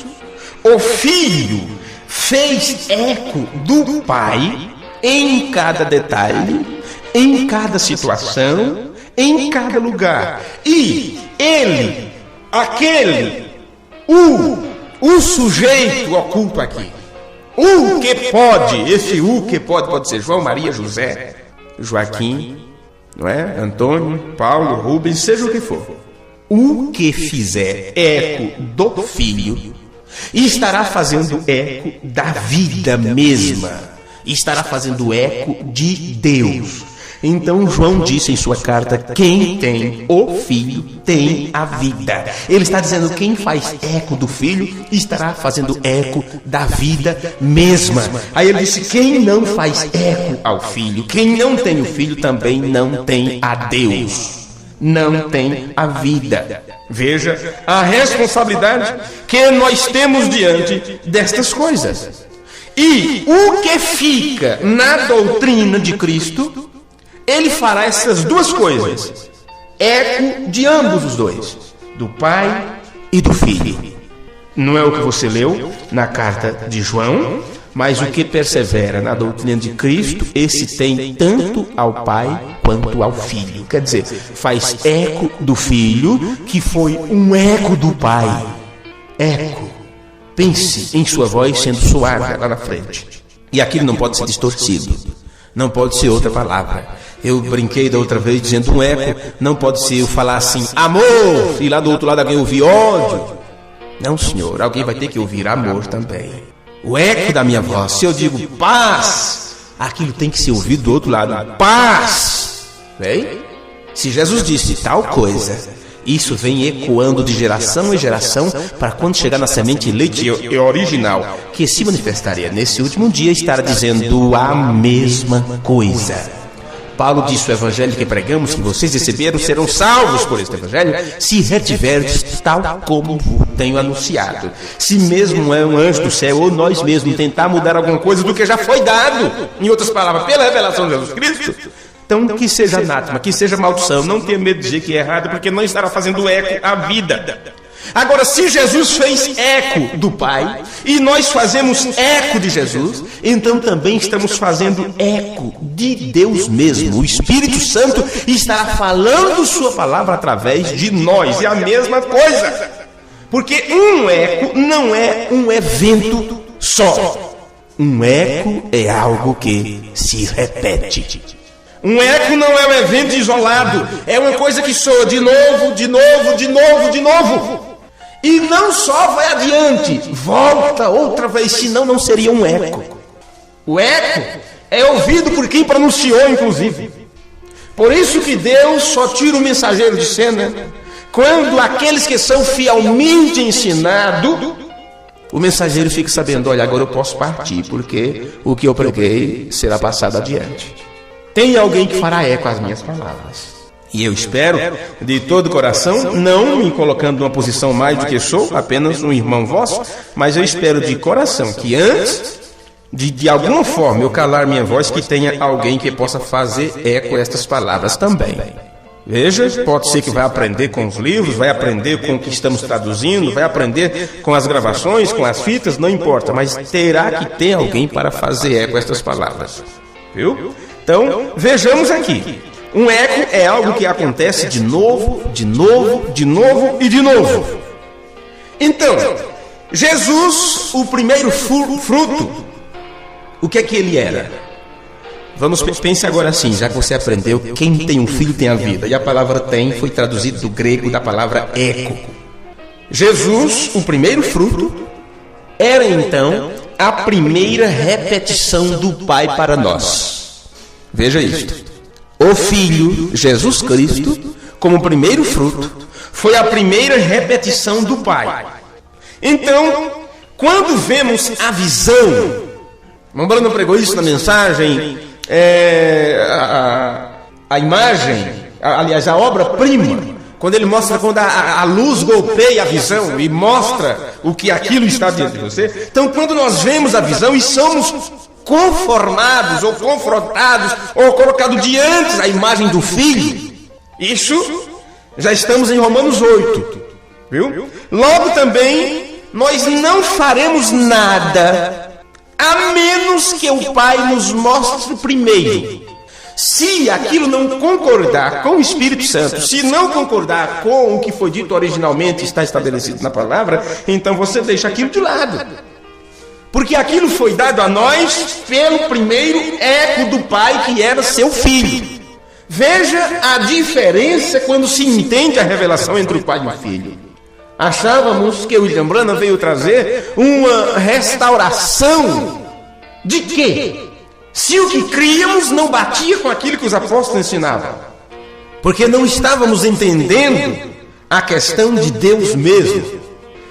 O Filho fez eco do Pai em cada detalhe, em cada situação, em cada lugar. E ele o sujeito oculto aqui. O que pode, esse o que pode ser João, Maria, José, Joaquim, não é? Antônio, Paulo, Rubens, seja o que for. O que fizer eco do Filho estará fazendo eco da vida mesma, estará fazendo eco de Deus. Então João disse em sua carta: quem tem o Filho tem a vida. Ele está dizendo: quem faz eco do Filho estará fazendo eco da vida mesma. Aí ele disse: quem não faz eco ao Filho, quem não tem o Filho também não tem a Deus, não tem a vida. Veja a responsabilidade que nós temos diante destas coisas. E o que fica na doutrina de Cristo, ele fará essas duas coisas: eco de ambos os dois, do Pai e do Filho. Não é o que você leu na carta de João, mas o que persevera na doutrina de Cristo, esse tem tanto ao Pai quanto ao Filho. Quer dizer, faz eco do Filho, que foi um eco do Pai. Eco. Pense em sua voz sendo soada lá na frente. E aquilo não pode ser distorcido. Não pode ser outra palavra. Eu brinquei da outra vez dizendo um eco não pode ser eu falar assim, amor, e lá do outro lado alguém ouvir ódio. Não, senhor, alguém vai ter que ouvir amor também. O eco da minha voz, se eu digo paz, aquilo tem que ser ouvido do outro lado. Paz! Vem? Se Jesus disse tal coisa, isso vem ecoando de geração em geração, para quando chegar na semente leite e original, que se manifestaria nesse último dia, estará dizendo a mesma coisa. Paulo disse: o evangelho que pregamos, que vocês receberam, serão salvos por este evangelho, se retiverdes tal como tenho anunciado. Se mesmo é um anjo do céu, ou nós mesmos tentar mudar alguma coisa do que já foi dado, em outras palavras, pela revelação de Jesus Cristo, então que seja anátema, que seja maldição, não tenha medo de dizer que é errado, porque não estará fazendo eco à vida. Agora, se Jesus fez eco do Pai, e nós fazemos eco de Jesus, então também estamos fazendo eco de Deus mesmo. O Espírito Santo estará falando sua palavra através de nós. É a mesma coisa. Porque um eco não é um evento só. Um eco é algo que se repete. Um eco não é um evento isolado. É uma coisa que soa de novo, de novo, de novo, de novo. E não só vai adiante, volta outra vez, senão não seria um eco. O eco é ouvido por quem pronunciou, inclusive. Por isso que Deus só tira o mensageiro de cena quando aqueles que são fielmente ensinados, o mensageiro fica sabendo: olha, agora eu posso partir, porque o que eu preguei será passado adiante. Tem alguém que fará eco às minhas palavras. E eu espero, de todo o coração, não me colocando numa posição mais do que sou, apenas um irmão vosso, mas eu espero de coração que antes de alguma forma eu calar minha voz, que tenha alguém que possa fazer eco a estas palavras também. Veja, pode ser que vai aprender com os livros, vai aprender com o que estamos traduzindo, vai aprender com as gravações, com as fitas, não importa, mas terá que ter alguém para fazer eco a estas palavras. Viu? Então, vejamos aqui. Um eco é algo que acontece de novo, de novo, de novo e de novo. Então, Jesus, o primeiro fruto, o que é que ele era? Vamos pensar agora assim, já que você aprendeu, quem tem um filho tem a vida. E a palavra tem foi traduzida do grego da palavra eco. Jesus, o primeiro fruto, era então a primeira repetição do Pai para nós. Veja isto. O Filho, Jesus Cristo, como primeiro fruto, foi a primeira repetição do Pai. Então, quando vemos a visão, Mambrano pregou isso na mensagem, a imagem, aliás, a obra-prima, quando ele mostra quando a luz golpeia a visão e mostra o que aquilo está diante de você. Então, quando nós vemos a visão e somos conformados ou confrontados ou colocados diante da imagem do Filho, isso já estamos em Romanos 8, viu? Logo também nós não faremos nada a menos que o Pai nos mostre primeiro. Se aquilo não concordar com o Espírito Santo, se não concordar com o que foi dito originalmente, está estabelecido na palavra, então você deixa aquilo de lado. Porque aquilo foi dado a nós pelo primeiro eco do Pai, que era seu Filho. Veja a diferença quando se entende a revelação entre o Pai e o Filho. Achávamos que o William Branham veio trazer uma restauração de quê? Se o que críamos não batia com aquilo que os apóstolos ensinavam. Porque não estávamos entendendo a questão de Deus mesmo.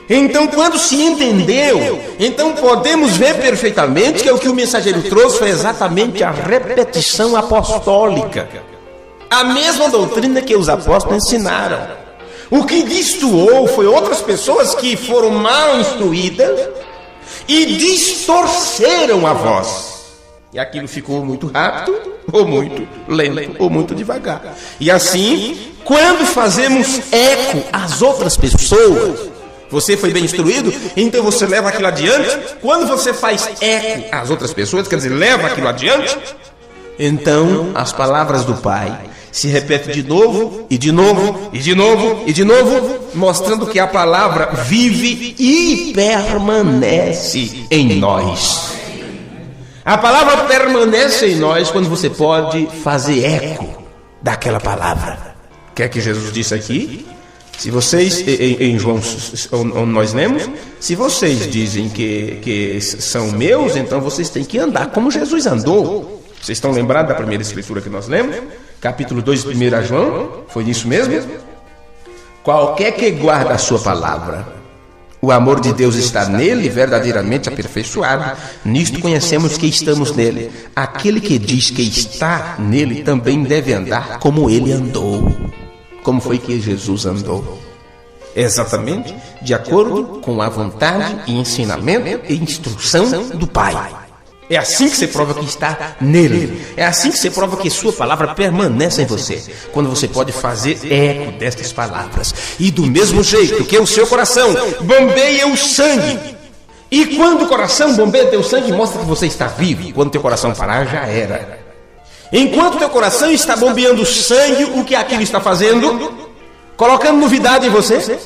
Então, quando se entendeu, então podemos ver perfeitamente que o que o mensageiro trouxe foi exatamente a repetição apostólica. A mesma doutrina que os apóstolos ensinaram. O que destoou foi outras pessoas que foram mal instruídas e distorceram a voz. E aquilo ficou muito rápido, ou muito lento, ou muito devagar. E assim, quando fazemos eco às outras pessoas, você foi bem instruído, então você leva aquilo adiante. Quando você faz eco às outras pessoas, quer dizer, leva aquilo adiante, então as palavras do Pai se repetem de novo, e de novo, e de novo, e de novo, mostrando que a palavra vive e permanece em nós. A palavra permanece em nós quando você pode fazer eco daquela palavra. O que é que Jesus disse aqui? Se vocês, em João, onde nós lemos, se vocês dizem que são meus, então vocês têm que andar como Jesus andou. Vocês estão lembrados da primeira escritura que nós lemos? Capítulo 2 de 1 João, foi isso mesmo? Qualquer que guarda a sua palavra, o amor de Deus está nele, verdadeiramente aperfeiçoado. Nisto conhecemos que estamos nele. Aquele que diz que está nele também deve andar como ele andou. Como foi que Jesus andou? Exatamente de acordo com a vontade e ensinamento e instrução do Pai. É assim que você prova que está nele. É assim que você prova que sua palavra permanece em você. Quando você pode fazer eco destas palavras. E do mesmo jeito que o seu coração bombeia o sangue. E quando o coração bombeia teu sangue, mostra que você está vivo. Quando teu coração parar, já era. Enquanto teu coração está bombeando sangue, o que aquilo está fazendo? Colocando novidade em você?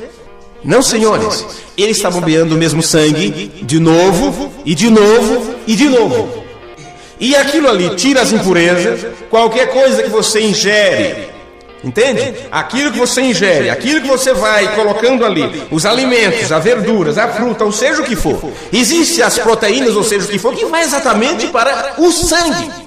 Não, senhores. Ele está bombeando o mesmo sangue de novo, e de novo, e de novo. E aquilo ali tira as impurezas. Qualquer coisa que você ingere, entende? Aquilo que você ingere, aquilo que você vai colocando ali, os alimentos, as verduras, a fruta, ou seja o que for. Existem as proteínas, ou seja o que for, que vai exatamente para o sangue.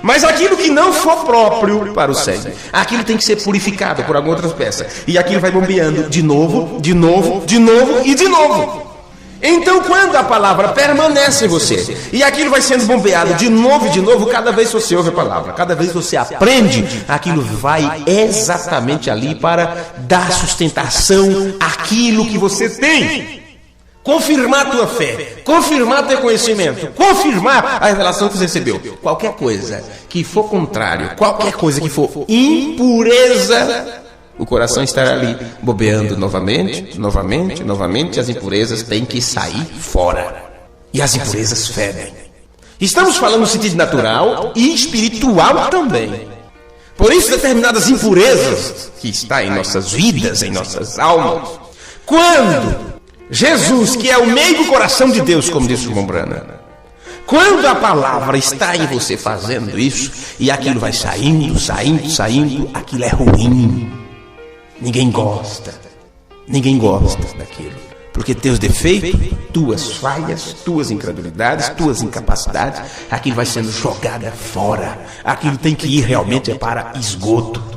Mas aquilo que não for próprio para o sangue, aquilo tem que ser purificado por alguma outra peça. E aquilo vai bombeando de novo, de novo, de novo e de novo. Então, quando a palavra permanece em você, e aquilo vai sendo bombeado de novo e de novo, cada vez que você ouve a palavra, cada vez que você aprende, aquilo vai exatamente ali para dar sustentação àquilo que você tem. Confirmar a tua fé, confirmar teu conhecimento, confirmar a revelação que você recebeu. Qualquer coisa que for contrário, qualquer coisa que for impureza, o coração estará ali bobeando novamente, novamente, novamente. As impurezas têm que sair fora. E as impurezas fedem. Estamos falando no sentido natural e espiritual também. Por isso, determinadas impurezas que estão em nossas vidas, em nossas almas, quando Jesus, que é o meio do coração de Deus, como disse o William Branham, quando a palavra está em você fazendo isso, e aquilo vai saindo, saindo, saindo, aquilo é ruim. Ninguém gosta daquilo. Porque teus defeitos, tuas falhas, tuas incredulidades, tuas incapacidades, aquilo vai sendo jogado fora. Aquilo tem que ir realmente para esgoto.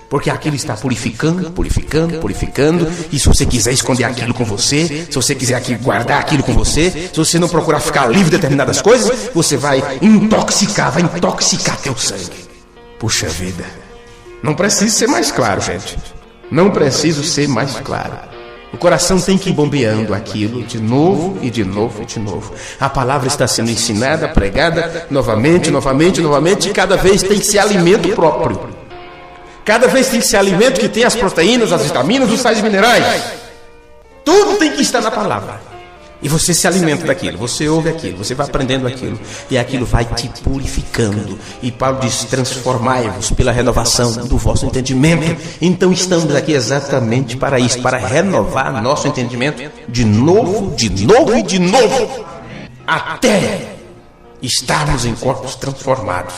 Porque aquilo está purificando, purificando, purificando. E se você quiser esconder aquilo com você, se você quiser guardar aquilo com você, se você não procurar ficar livre de determinadas coisas, você vai intoxicar teu sangue. Puxa vida. Não preciso ser mais claro, gente. Não preciso ser mais claro. O coração tem que ir bombeando aquilo de novo e de novo e de novo. A palavra está sendo ensinada, pregada, novamente, novamente, novamente. E cada vez tem que ser alimento próprio. Cada vez tem que ser alimento que tem as proteínas, as vitaminas, os sais minerais. Tudo tem que estar na palavra. E você se alimenta daquilo, você ouve aquilo, você vai aprendendo aquilo, e aquilo vai te purificando. E Paulo diz: transformai-vos pela renovação do vosso entendimento. Então estamos aqui exatamente para isso, para renovar nosso entendimento de novo, de novo e de novo, até estarmos em corpos transformados.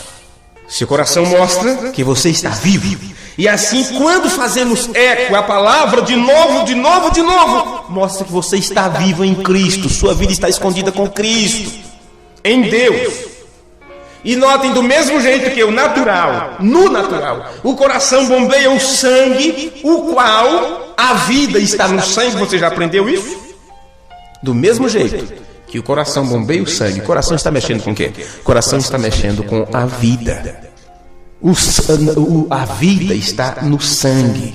Seu coração mostra que você está vivo. E assim, quando fazemos eco à palavra de novo, de novo, de novo, mostra que você está vivo em Cristo. Sua vida está escondida com Cristo, em Deus. E notem, do mesmo jeito que no natural, o coração bombeia o sangue, o qual a vida está no sangue. Você já aprendeu isso? Do mesmo jeito que o coração bombeia o sangue, o coração está mexendo com o quê? O coração está mexendo com a vida. A vida está no sangue.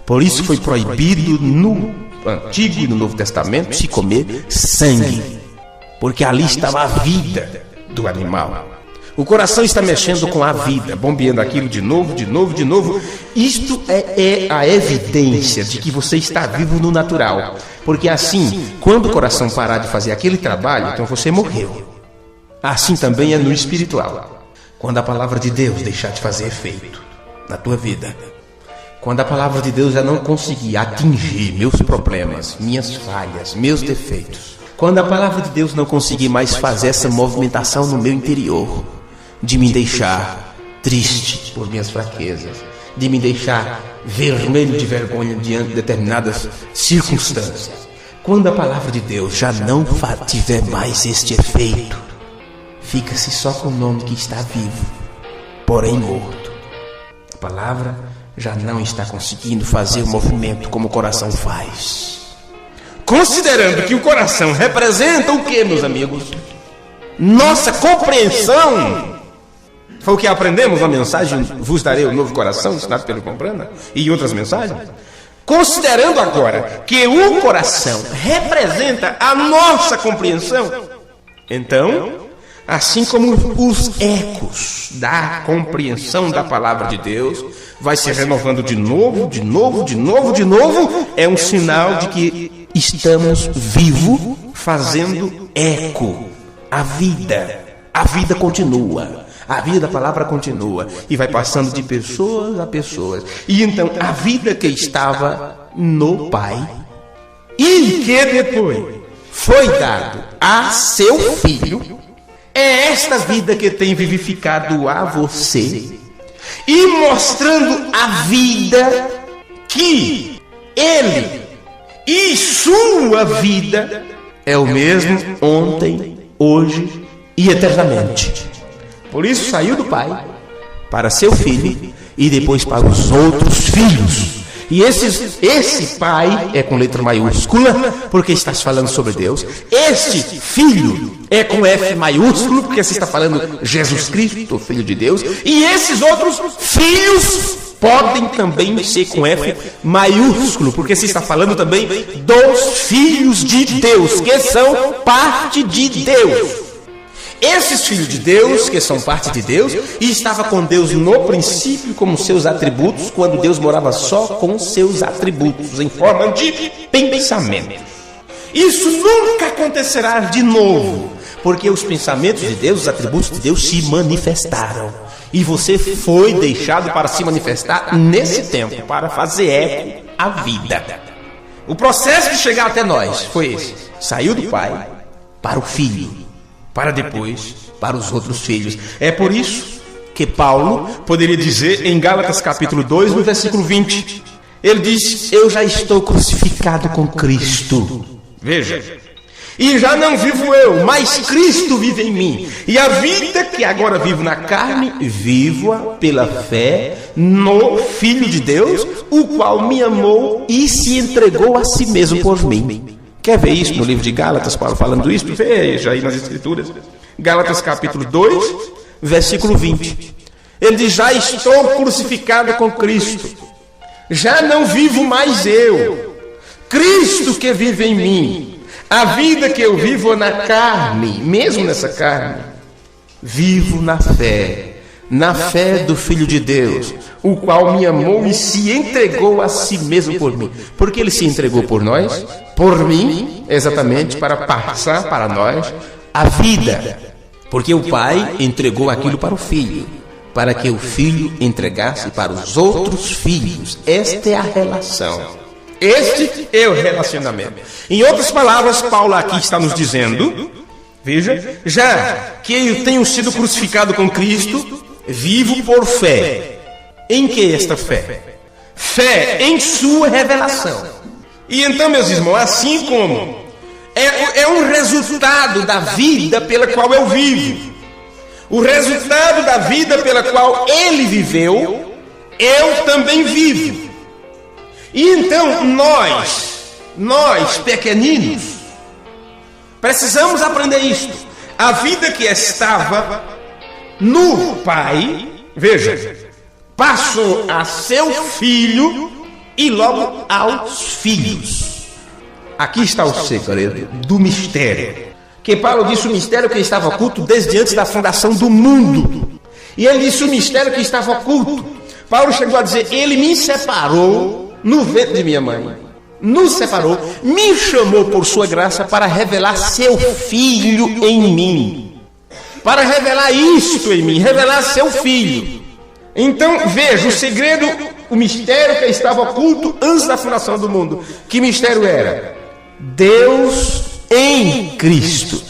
Por isso foi proibido no Antigo e no Novo Testamento se comer sangue, porque ali estava a vida do animal. O coração está mexendo com a vida, bombeando aquilo de novo, de novo, de novo. Isto é a evidência de que você está vivo no natural. Porque assim, quando o coração parar de fazer aquele trabalho, então você morreu. Assim também é no espiritual. Quando a palavra de Deus deixar de fazer efeito na tua vida, quando a palavra de Deus já não conseguir atingir meus problemas, minhas falhas, meus defeitos, quando a palavra de Deus não conseguir mais fazer essa movimentação no meu interior, de me deixar triste por minhas fraquezas, de me deixar vermelho de vergonha diante de determinadas circunstâncias, quando a palavra de Deus já não tiver mais este efeito, fica-se só com o nome que está vivo, porém morto. A palavra já não está conseguindo fazer o movimento como o coração faz. Considerando que o coração representa o que, meus amigos? Nossa compreensão. Foi o que aprendemos na mensagem Vos darei o novo coração, ensinado pelo Comprana, e em outras mensagens. Considerando agora que o coração representa a nossa compreensão, então, assim como os ecos da compreensão da palavra de Deus vai se renovando de novo, de novo, de novo, de novo, é um sinal de que estamos vivos, fazendo eco. A vida continua. A vida da palavra continua e vai passando de pessoas a pessoas. E então a vida que estava no Pai e que depois foi dado a seu Filho, é esta vida que tem vivificado a você e mostrando a vida que Ele e sua vida é o mesmo ontem, hoje e eternamente. Por isso saiu do Pai para seu Filho e depois para os outros filhos. E esse Pai é com letra maiúscula, porque está falando sobre Deus. Este Filho é com F maiúsculo, porque se está falando Jesus Cristo, o Filho de Deus. E esses outros filhos podem também ser com F maiúsculo, porque se está falando também dos filhos de Deus, que são parte de Deus. Esses filhos de Deus, que são parte de Deus, e estava com Deus no princípio como seus atributos, quando Deus morava só com seus atributos, em forma de pensamento. Isso nunca acontecerá de novo, porque os pensamentos de Deus, os atributos de Deus se manifestaram. E você foi deixado para se manifestar nesse tempo, para fazer eco à vida. O processo de chegar até nós foi esse. Saiu do Pai para o Filho, para depois para os outros filhos. É por isso que Paulo poderia dizer em Gálatas capítulo 2, no versículo 20, ele diz: eu já estou crucificado com Cristo. Veja, e já não vivo eu, mas Cristo vive em mim. E a vida que agora vivo na carne, vivo-a pela fé no Filho de Deus, o qual me amou e se entregou a si mesmo por mim. Quer ver isso no livro de Gálatas, Paulo falando isso? Veja aí nas Escrituras. Gálatas capítulo 2, versículo 20. Ele diz: já estou crucificado com Cristo. Já não vivo mais eu. Cristo que vive em mim. A vida que eu vivo na carne, mesmo nessa carne, vivo na fé na fé do Filho de Deus, o qual me amou e se entregou a si mesmo por mim. Por que ele se entregou por nós? Por mim, exatamente, para passar para nós a vida. Porque o Pai entregou aquilo para o Filho, para que o Filho entregasse para os outros filhos. Esta é a relação. Este é o relacionamento. Em outras palavras, Paulo aqui está nos dizendo, veja, já que eu tenho sido crucificado com Cristo, vivo por fé. Em que esta fé? Fé em sua revelação. E então, meus irmãos, assim como é um resultado da vida pela qual eu vivo, o resultado da vida pela qual ele viveu, eu também vivo. E então nós pequeninos, precisamos aprender isto. A vida que estava no Pai, veja, passou a seu filho e logo aos filhos. Aqui está o segredo do mistério. Que Paulo disse o mistério que estava oculto desde antes da fundação do mundo. E ele disse o mistério que estava oculto. Paulo chegou a dizer, ele me separou no ventre de minha mãe. Nos separou, me chamou por sua graça para revelar seu filho em mim. Para revelar isto em mim, revelar seu filho. Então, veja, o segredo, o mistério que estava oculto antes da fundação do mundo. Que mistério era? Deus em Cristo.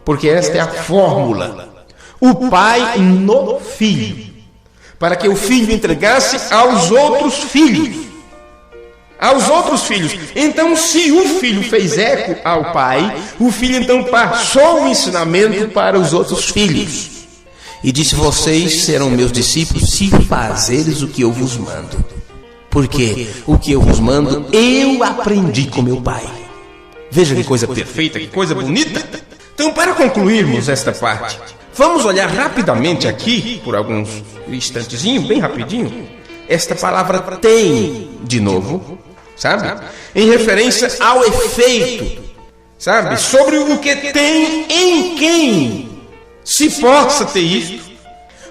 Porque esta é a fórmula. O Pai no Filho. Para que o Filho entregasse aos outros filhos. Aos outros filhos. Então, se o Filho fez eco ao Pai, o Filho então passou o ensinamento para os outros filhos. E disse, vocês serão meus discípulos se fazeres o que eu vos mando. Porque o que eu vos mando, eu aprendi com meu Pai. Veja que coisa perfeita, que coisa bonita. Então, para concluirmos esta parte, vamos olhar rapidamente aqui, por alguns instantezinhos, bem rapidinho, esta palavra tem, de novo, sabe? Em referência ao efeito, sabe? Sobre o que tem em quem se possa ter isto.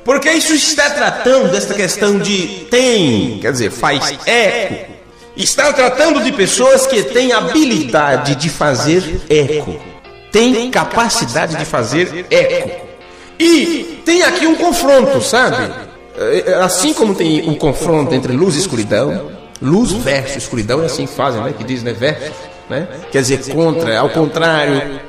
Porque isso está tratando desta questão de tem, quer dizer, faz eco. Está tratando de pessoas que têm habilidade de fazer eco. Tem capacidade de fazer eco. E tem aqui um confronto, sabe? Assim como tem um confronto entre luz e escuridão, luz versus escuridão, é assim que fazem, né? Que diz, né? Versus, né? Quer dizer, contra, ao contrário.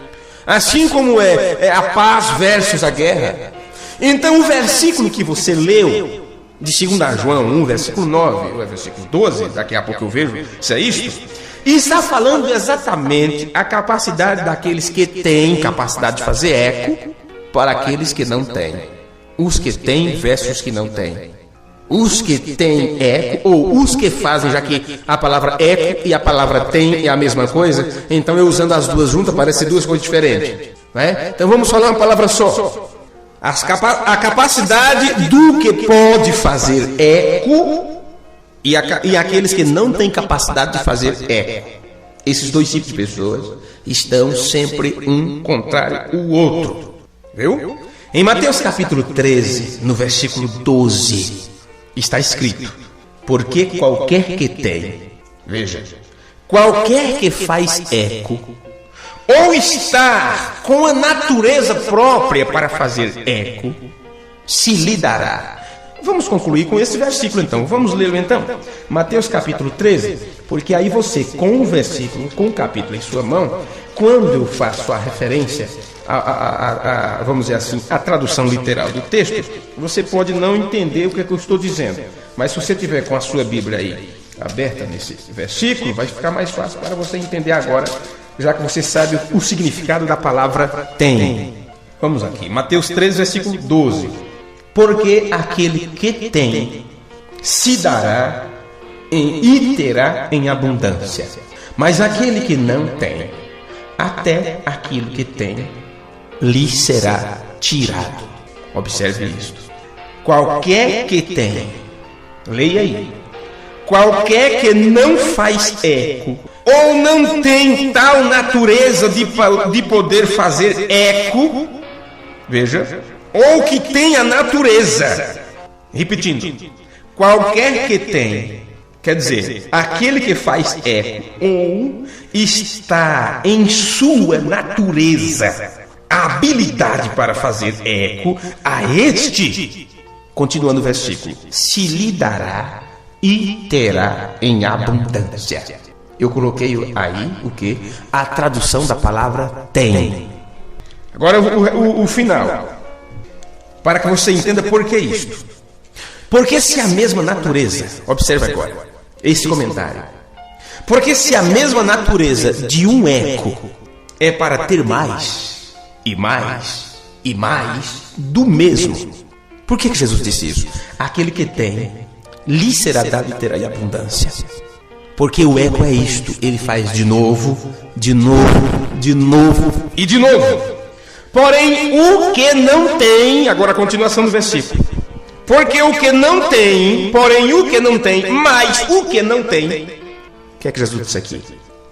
Assim como é a paz versus a guerra. Então o versículo que você leu, de 2 João 1, versículo 9, ou versículo 12, daqui a pouco eu vejo se é isto, e está falando exatamente a capacidade daqueles que têm capacidade de fazer eco para aqueles que não têm. Os que têm versus os que não têm. Os que têm eco, ou os que fazem, já que a palavra eco e a palavra tem é a mesma coisa, então eu usando as duas juntas parece duas coisas diferentes, né? Então vamos falar uma palavra só. A capacidade do que pode fazer eco e aqueles que não têm capacidade de fazer eco. Esses dois tipos de pessoas estão sempre um contrário o outro. Viu? Em Mateus capítulo 13, no versículo 12, está escrito: porque qualquer que tem, veja, qualquer que faz eco, ou está com a natureza própria para fazer eco, se lhe dará. Vamos concluir com esse versículo então. Vamos lê-lo então. Mateus capítulo 13. Porque aí você, com o versículo, com o capítulo em sua mão, quando eu faço a referência, vamos dizer assim, a tradução literal do texto, você pode não entender o que eu estou dizendo. Mas se você tiver com a sua Bíblia aí aberta nesse versículo, vai ficar mais fácil para você entender agora, já que você sabe o significado da palavra tem. Vamos aqui, Mateus 13, versículo 12. Porque aquele que tem, se dará e terá em abundância. Mas aquele que não tem, até aquilo que tem, lhe será tirado. Observe isto. Qualquer que tem, leia aí. Qualquer que não faz eco, ou não tem tal natureza de poder fazer eco, veja, ou que tem a natureza Repetindo, qualquer que tem, quer dizer, aquele que faz eco ou está em sua natureza a habilidade para fazer eco, a este, continuando o versículo, se lhe dará e terá em abundância. Eu coloquei aí o que? A tradução da palavra tem. Agora o final, para que você entenda por que isto. Porque se a mesma natureza, observe agora esse comentário, porque se a mesma natureza de um eco é para ter mais e mais e mais do mesmo, por que Jesus disse isso? Aquele que tem, lhe será dado e terá em abundância. Porque o eco é isto, ele faz de novo, de novo, de novo e de novo. Porém, o que não tem, agora a continuação do versículo. Porque o que não tem, porém o que não tem, mais o que não tem. O que é que Jesus disse aqui?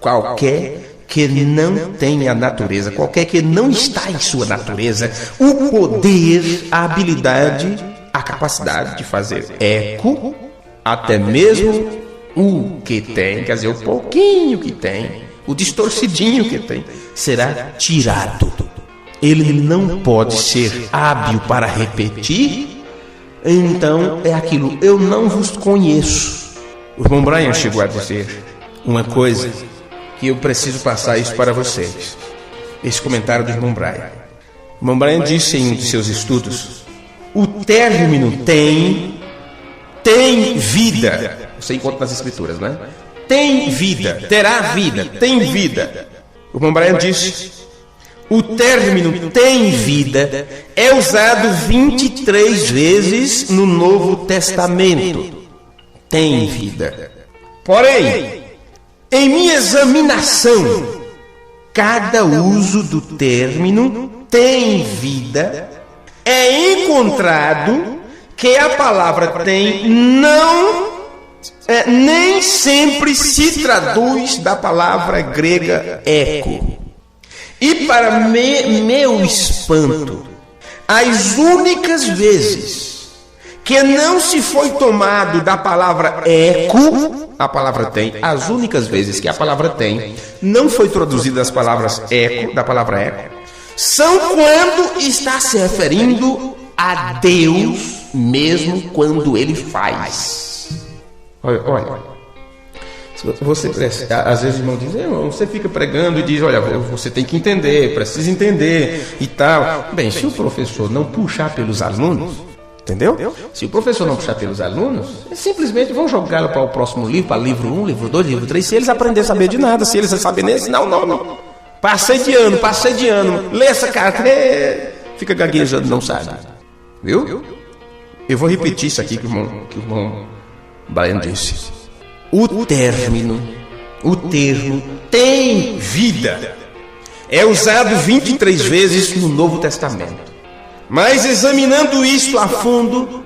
Qualquer que não tem a natureza, qualquer que não está em sua natureza, o poder, a habilidade, a capacidade de fazer eco, até mesmo o que tem, quer dizer, o pouquinho que tem, o distorcidinho que tem, será tirado. Ele não pode ser hábil para repetir, então é aquilo, eu não vos conheço. O irmão Brian chegou a dizer uma coisa que eu preciso passar isso para vocês. Esse comentário do irmão Brian. O irmão Brian disse em um de seus estudos, o término tem vida. Você encontra nas escrituras, né? Tem vida, terá vida, tem vida. O irmão Brian disse, o término tem vida é usado 23 vezes no Novo Testamento. Tem vida. Porém, em minha examinação, cada uso do término tem vida é encontrado que a palavra tem nem sempre se traduz da palavra grega eco. E para meu espanto, as únicas vezes que não se foi tomado da palavra eco, a palavra tem, as únicas vezes que a palavra tem não foi traduzida das palavras eco, da palavra eco, são quando está se referindo a Deus, mesmo quando ele faz. Olha, você, às vezes o irmão diz, você fica pregando e diz, olha, você tem que entender, precisa entender e tal. Bem, se o professor não puxar pelos alunos, entendeu? Se o professor não puxar pelos alunos, eles simplesmente vão jogá-lo para o próximo livro, para livro 1, livro 2, livro 3, se eles aprenderem a saber de nada, se eles saberem nesse, não. Passei de ano, lê essa carta, fica gaguejando, não sabe. Viu? Eu vou repetir isso aqui que o irmão Brian disse. O termo tem vida é usado 23 vezes no Novo Testamento. Mas examinando isto a fundo,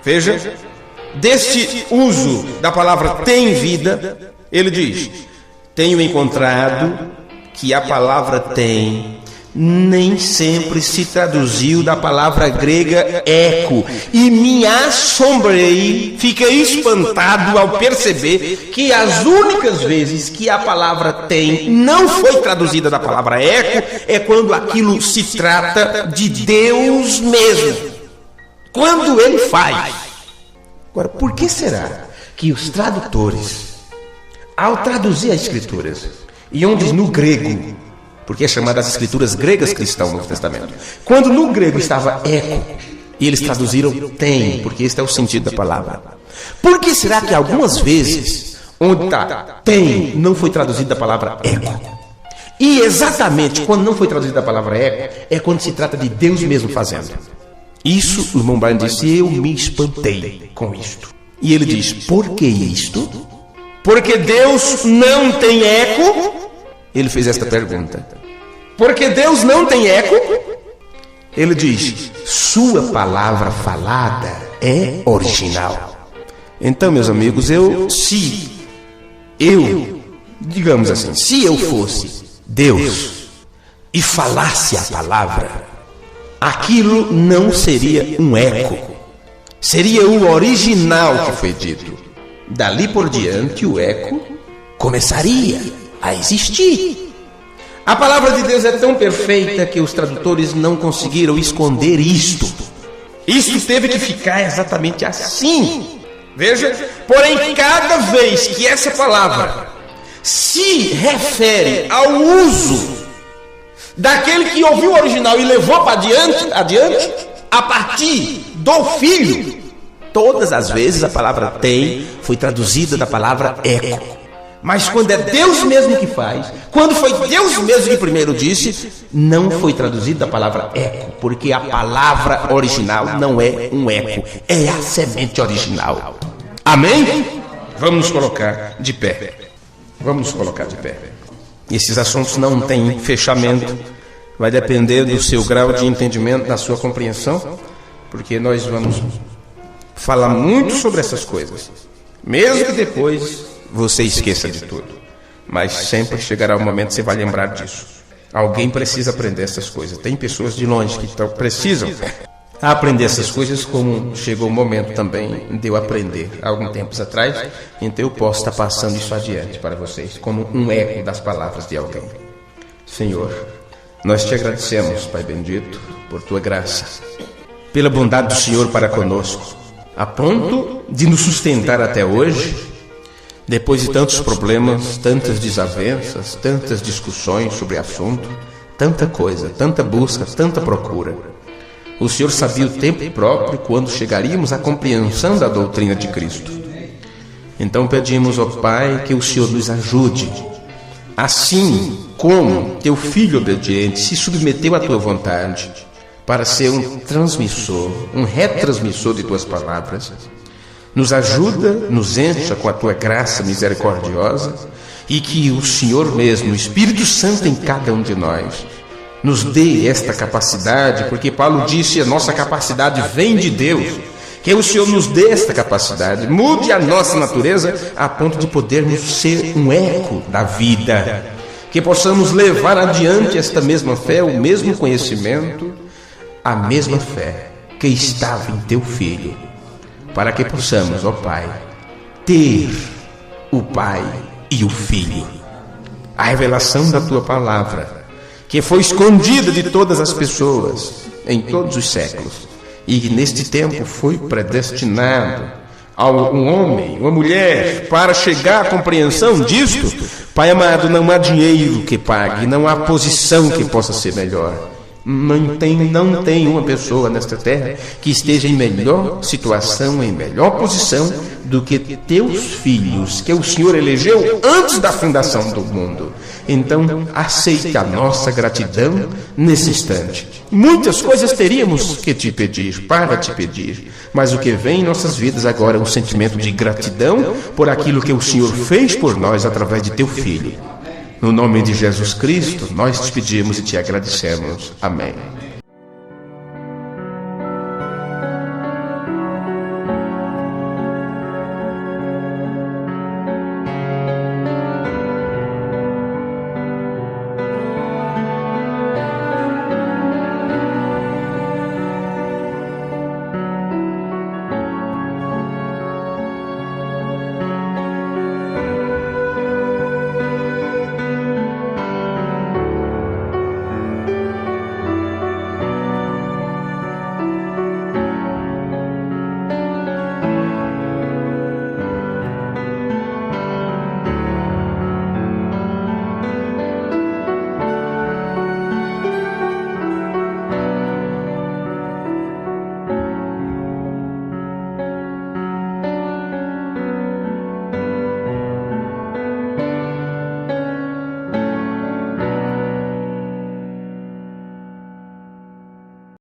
veja, deste uso da palavra tem vida, ele diz, tenho encontrado que a palavra tem nem sempre se traduziu da palavra grega eco, e me assombrei, fiquei espantado ao perceber que as únicas vezes que a palavra tem não foi traduzida da palavra eco é quando aquilo se trata de Deus mesmo, quando ele faz. Agora, por que será que os tradutores, ao traduzir as escrituras, e onde no grego, porque é chamada as escrituras gregas cristãs no Novo Testamento, quando no grego estava eco, e eles traduziram tem, porque este é o sentido da palavra. Por que será que algumas vezes, onde está tem, não foi traduzida a palavra eco? E exatamente quando não foi traduzida a palavra eco, é quando se trata de Deus mesmo fazendo. Isso, o irmão Brian disse, eu me espantei com isto. E ele diz, por que isto? Porque Deus não tem eco? Ele fez esta pergunta. Porque Deus não tem eco? Ele diz, sua palavra falada é original. Então, meus amigos, digamos assim, se eu fosse Deus e falasse a palavra, aquilo não seria um eco, Seria o original que foi dito. Dali por diante, o eco começaria a existir. A palavra de Deus é tão perfeita que os tradutores não conseguiram esconder isto. Isto teve que ficar exatamente assim. Veja, porém, cada vez que essa palavra se refere ao uso daquele que ouviu o original e levou para adiante, a partir do filho, todas as vezes a palavra tem foi traduzida da palavra eco. Mas quando é Deus mesmo que faz, quando foi Deus mesmo que primeiro disse, não foi traduzida a palavra eco, porque a palavra original não é um eco, é a semente original. Amém? Vamos nos colocar de pé. Vamos nos colocar de pé. Esses assuntos não têm fechamento, vai depender do seu grau de entendimento, da sua compreensão, porque nós vamos falar muito sobre essas coisas, mesmo que depois você esqueça de tudo, mas sempre chegará um momento que você vai lembrar disso. Alguém precisa aprender essas coisas. Tem pessoas de longe que precisam aprender essas coisas, como chegou o momento também de eu aprender alguns tempos atrás. Então eu posso estar passando isso adiante para vocês, como um eco das palavras de alguém. Senhor, nós te agradecemos, Pai bendito, por tua graça, pela bondade do Senhor para conosco, a ponto de nos sustentar até hoje. Depois de tantos problemas, tantas desavenças, tantas discussões sobre assunto, tanta coisa, tanta busca, tanta procura, o Senhor sabia o tempo próprio quando chegaríamos à compreensão da doutrina de Cristo. Então pedimos ao Pai que o Senhor nos ajude, assim como teu Filho obediente se submeteu à tua vontade, para ser um transmissor, um retransmissor de tuas palavras. Nos ajuda, nos encha com a tua graça misericordiosa e que o Senhor mesmo, o Espírito Santo em cada um de nós, nos dê esta capacidade, porque Paulo disse: a nossa capacidade vem de Deus. Que o Senhor nos dê esta capacidade, mude a nossa natureza a ponto de podermos ser um eco da vida, que possamos levar adiante esta mesma fé, o mesmo conhecimento, a mesma fé que estava em teu Filho, para que possamos, ó Pai, ter o Pai e o Filho, a revelação da Tua Palavra, que foi escondida de todas as pessoas em todos os séculos, e que neste tempo foi predestinado a um homem, uma mulher, para chegar à compreensão disto. Pai amado, não há dinheiro que pague, não há posição que possa ser melhor. Não tem uma pessoa nesta terra que esteja em melhor situação, em melhor posição do que teus filhos, que o Senhor elegeu antes da fundação do mundo. Então, aceita a nossa gratidão nesse instante. Muitas coisas teríamos que te pedir, para te pedir, mas o que vem em nossas vidas agora é um sentimento de gratidão por aquilo que o Senhor fez por nós através de teu Filho. No nome de Jesus Cristo, nós te pedimos e te agradecemos. Amém.